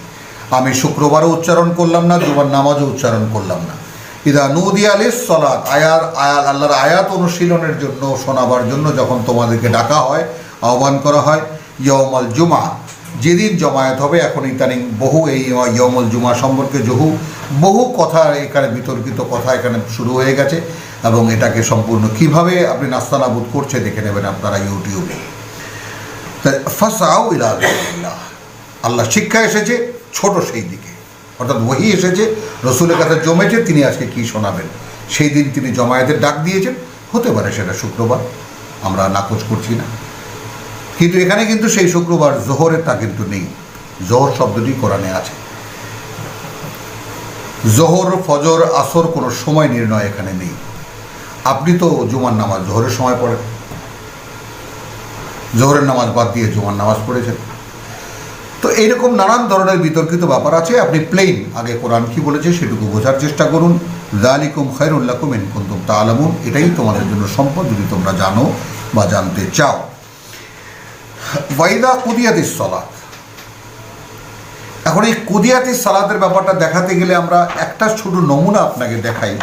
আমি শুক্রবারও উচ্চারণ করলাম না, জুমার নামাজও উচ্চারণ করলাম না। ইদা নুদিয়া লিস সালাত, আল্লাহর আয়াত অনুশীলনের জন্য, শোনাবার জন্য যখন তোমাদেরকে ডাকা হয়, আহ্বান করা হয়, ইয়াউমাল জুমা, যেদিন জমায়েত হবে। এখন ইদানিং বহু এই ইয়াউমুল জুমা সম্পর্কে বহু কথা এখানে, বিতর্কিত কথা এখানে শুরু হয়ে গেছে। এবং এটাকে সম্পূর্ণ কিভাবে আপনি নাস্তানাবুদ করছে দেখে নেবেন আপনারা ইউটিউবে। ফাসাউ ইলা যিকরিল্লাহ, আল্লাহ শিক্ষা এসেছে ছোট সেই দিকে, অর্থাৎ ওহী এসেছে, রসুলের কাছে জমেছে, তিনি আজকে কি শোনাবেন সেই দিন তিনি জমায়েতের ডাক দিয়েছেন। হতে পারে সেটা শুক্রবার, আমরা নাকচ করছি না, কিন্তু এখানে কিন্তু সেই শুক্রবার জোহরের তা কিন্তু নেই। জোহর শব্দটি কোরআনে আছে। জোহর, ফজর, আসর কোনো সময় নির্ণয় এখানে নেই। আপনি তো জুমার নামাজ জোহরের সময় পড়েন, জোহরের নামাজ বাদ দিয়ে জুমার নামাজ পড়েছেন। তো এইরকম নানান ধরনের বিতর্কিত ব্যাপার আছে। আপনি প্লেন আগে কোরআন কি বলেছে সেটুকু বোঝার চেষ্টা করুন। যালিকুম খায়রুল লাকুম ইন কুনতুম তা'লামুন, এটাই তোমাদের জন্য সম্পদ যদি তোমরা জানো বা জানতে চাও। ওয়াইদা কুদিয়াতিস সালাত, এখন এই কুদিয়াতিস সালাতের ব্যাপারটা দেখাতে গেলে আমরা একটা ছোট নমুনা আপনাকে দেখাই।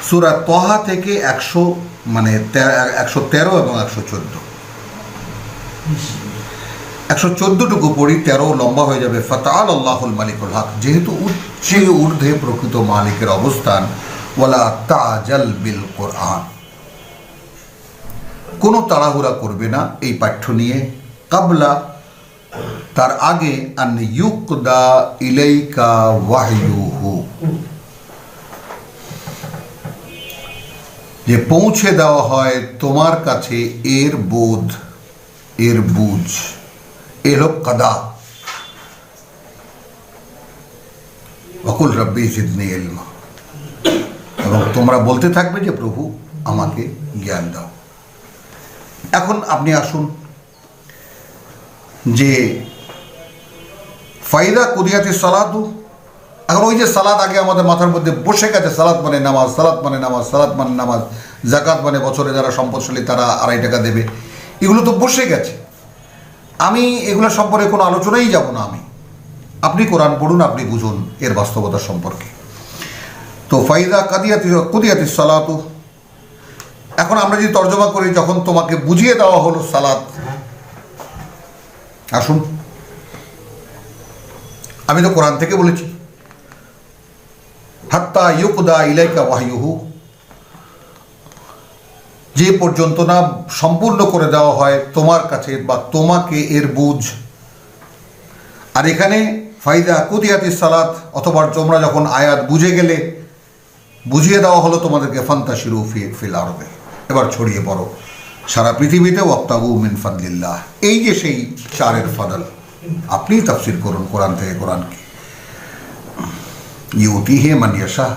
সূরা তাহা থেকে 113 এবং 114টুকু পড়ি, 13 লম্বা হয়ে যাবে। ফাতাআল আল্লাহুল মালিকুল হক, যেহেতু উচ্চে ঊর্ধ্বে প্রকৃত মালিকের অবস্থান। ওয়ালা তাজাল বিল কোরআন, কোনো তাড়াহুড়া করবে না এই পাঠ্য নিয়ে। কাবলা, তার আগে, আন ইউকদা ইলাইকা ওয়াহয়ুহু, যে পৌঁছে দেওয়া হয় তোমার কাছে এর বোধ, এর বুঝ, এর কাদা। ওয়াকুল রব্বি জিদনি ইলমা, এবং তোমরা বলতে থাকবে যে প্রভু আমাকে জ্ঞান দাও। এখন আপনি আসুন যে ফাইদা কুদিয়াতিস সালাতু, এখন ওই যে সালাত আগে আমাদের মাথার মধ্যে বসে গেছে, সালাত মানে নামাজ, সালাত মানে নামাজ, সালাত মানে নামাজ, জাকাত মানে বছরে যারা সম্পদশালী তারা 2.5 টাকা দেবে, এগুলো তো বসে গেছে। আমি এগুলো সম্পর্কে কোনো আলোচনাই যাব না। আপনি কোরআন পড়ুন, আপনি বুঝুন এর বাস্তবতা সম্পর্কে। তো ফাইদা কুদিয়াতিস সালাতু, এখন আমরা যদি তর্জমা করি, যখন তোমাকে বুঝিয়ে দেওয়া হলো সালাত, আসুন, আমি তো কোরআন থেকে বলেছি, হাত্তা ইউকদা ইলাইকা ওয়াহয়ুহু, যে পর্যন্ত না সম্পূর্ণ করে দেওয়া হয় তোমার কাছে বা তোমাকে এর বুঝ। আর এখানে ফাইদা কুদিয়াতিস সালাত, অথবা তোমরা যখন আয়াত বুঝে গেলে, বুঝিয়ে দেওয়া হলো তোমাদেরকে, ফান্তাশিরু ফিল আরদে, এবার ছড়িয়ে পড়ো সারা পৃথিবীতে, ওয়াবতাগু মিন ফাদলিল্লাহ। এই যে সেই চারের ফাদল, আপনি তাফসির করুন কোরআন থেকে কোরআনকে, ইউতিহি মান ইয়াশা,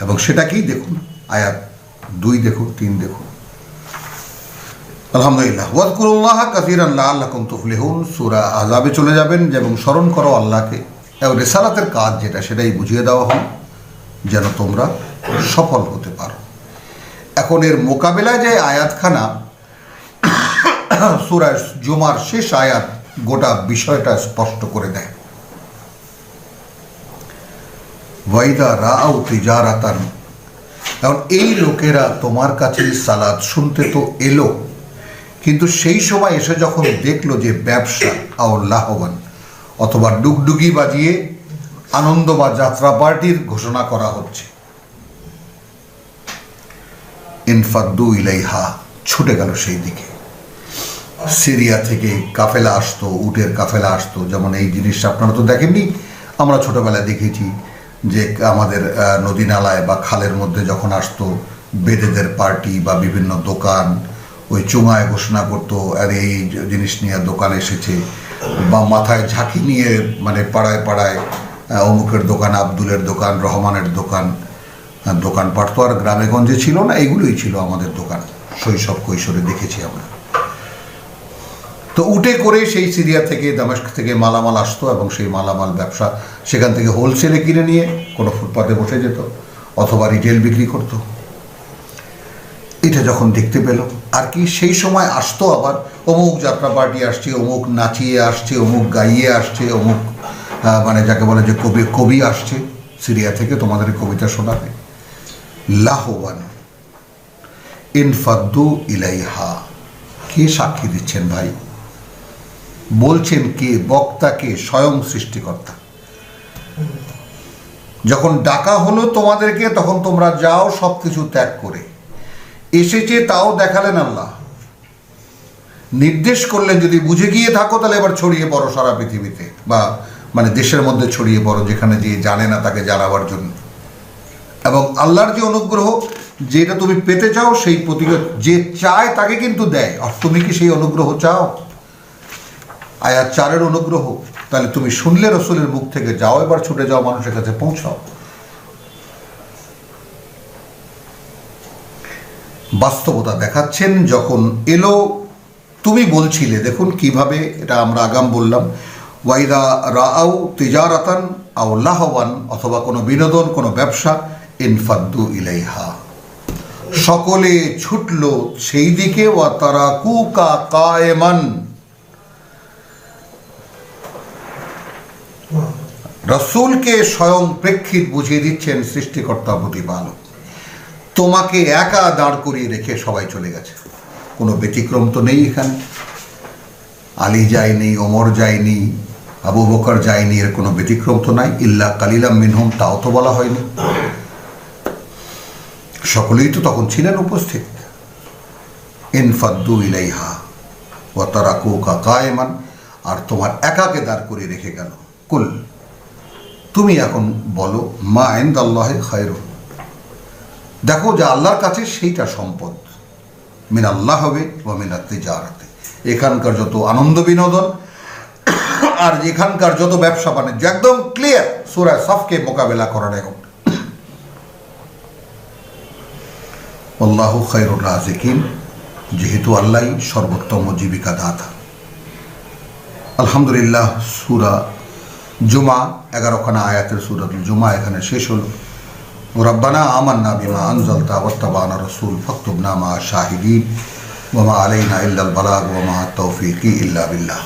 এবং সেটাকেই দেখুন, আয়াত 2 দেখুন, 3 দেখুন। আলহামদুলিল্লাহ। ওয়াজকুরুল্লাহ কাসীরান লাআল্লাকুম তুফলিহুন, সূরা আহজাবে চলে যাবেন এবং স্মরণ করো আল্লাহকে, এবং রিসালাতের কাজ যেটা সেটাই বুঝিয়ে দেওয়া হয় যেন তোমরা সফল হতে পারো। এখন এর মোকাবেলায় যে আয়াতখানা, সূরা জুমার শেষ আয়াত গোটা বিষয়টা স্পষ্ট করে দেয়। ওয়াইদা রাআউ তিজারাতান, এখন এই লোকেরা তোমার কাছে সালাত শুনতে তো এলো, কিন্তু সেই সময় এসে যখন দেখলো যে ব্যবসা আও লাহবান, অথবা ডুগডুগি বাজিয়ে আনন্দ বা যাত্রা পার্টির ঘোষণা করা হচ্ছে, ইনফাদ্দু ইলাইহা, ছুটে গেল সেই দিকে। সিরিয়া থেকে কাফেলা আসতো, উটের কাফেলা আসতো, যেমন এই জিনিসটা আপনারা তো দেখেননি, আমরা ছোটবেলায় দেখেছি যে আমাদের নদী নালায় বা খালের মধ্যে যখন আসতো বেদেদের পার্টি বা বিভিন্ন দোকান, ওই চুঙায় ঘোষণা করতো আর এই জিনিস নিয়ে দোকান এসেছে, বা মাথায় ঝাঁকি নিয়ে মানে পাড়ায় পাড়ায় অমুকের দোকান, আব্দুলের দোকান, রহমানের দোকান, দোকানপাট তো আর গ্রামে গঞ্জে ছিল না, এইগুলোই ছিল আমাদের দোকান, শৈশব কৈশোরে দেখেছি আমরা। তো উটে করে সেই সিরিয়া থেকে, দামেস্ক থেকে মালামাল আসতো, এবং সেই মালামাল ব্যবসা সেখান থেকে হোলসেলে কিনে নিয়ে কোনো ফুটপাতে বসে যেত, অথবা রিটেল বিক্রি করতো। এটা যখন দেখতে পেল, আর কি সেই সময় আসতো আবার অমুক যাত্রা পার্টি আসছে, অমুক নাচিয়ে আসছে, অমুক গাইয়ে আসছে, অমুক মানে যাকে বলে যে কবি আসছে সিরিয়া থেকে তোমাদের কবিতা শোনাবে। লাহওয়ান ইনফাদ্দু ইলাইহা, কে সাক্ষী দিচ্ছেন ভাই? বলছেন কে? বক্তাকে, স্বয়ং সৃষ্টিকর্তা। যখন ডাকা হলো তোমাদেরকে, তখন তোমরা যাও সব কিছু ত্যাগ করে। এসেছে তাও দেখালেন আল্লাহ, নির্দেশ করলেন যদি বুঝে গিয়ে থাকো তাহলে এবার ছড়িয়ে পড়ো সারা পৃথিবীতে, বা মানে দেশের মধ্যে ছড়িয়ে পড়ো, যেখানে যে জানে না তাকে জানাবার জন্য। এবং আল্লাহর যে অনুগ্রহ, যেটা তুমি পেতে চাও সেই প্রতিজ্ঞা, যে চায় তাকে কিন্তু দেয়। আর তুমি কি সেই অনুগ্রহ চাও? আয়াত 4 অনুগ্রহ, তাহলে তুমি শুনলে রসুলের মুখ থেকে, যাও এবার ছুটে যাও, মানুষের কাছে পৌঁছাও। বাস্তবতা দেখাচ্ছেন যখন এলো, তুমি বলছিলে, দেখুন কিভাবে এটা আমরা আগাম বললাম, ওয়াইদা রাআউ তিজারাতান আও লাহওয়ান, অথবা কোনো বিনোদন, কোনো ব্যবসা, ইনফাদ্দু ইলাইহা, সকলে ছুটল সেই দিকে, ওয়া তারাকুকা কায়েমান, রসুলকে স্বয়ং প্রেক্ষিত বুঝিয়ে দিচ্ছেন সৃষ্টিকর্তা প্রতিপালক, তোমাকে একা দাঁড় করিয়ে রেখে সবাই চলে গেছে। কোনো ব্যতিক্রম তো নেই এখানে, আলী যায়নি, ওমর যায়নি, আবু বকর যায়নি, এর কোনো ব্যতিক্রম তো নাই। ইল্লা কালিলাম মিনহুম, তাও তো বলা হয়নি, সকলেই তো তখন ছিলেন উপস্থিত। ইনফাদ্দু ইলাইহা ওয়া তারাকুকা কায়েমান, আর তোমার একাকে দাঁড় করিয়ে রেখে গেল। কুল, তুমি এখন বলো, মা ইনদাল্লাহি খায়রুন, দেখো যে আল্লাহর কাছে সেইটা সম্পদ, মিন আল্লাহ হবে ওয়া মিনাত তিজারাতে, এখানকার যত আনন্দ বিনোদন আর এখানকার যত ব্যবসা বাণিজ্য, একদম ক্লিয়ার সূরা সাফকে মোকাবেলা করার। এখন আল্লাহু খায়রুর রাজিকিন, যেহেতু আল্লাহই সর্বোত্তম জীবিকা দাতা। আলহামদুলিল্লাহ, সূরা জুমা 11খানা আয়াতের সূরাতুল জুমা এখানে শেষ হলো। রব্বানা আমান্না বিমা আনজালতা ওয়াত্তাবানা রাসূল ফাকতুবনা মা শাহিদিন ওয়া মা আলাইনা ইল্লাল বালাগ ওয়া মা তাওফীকি ইল্লা বিল্লাহ।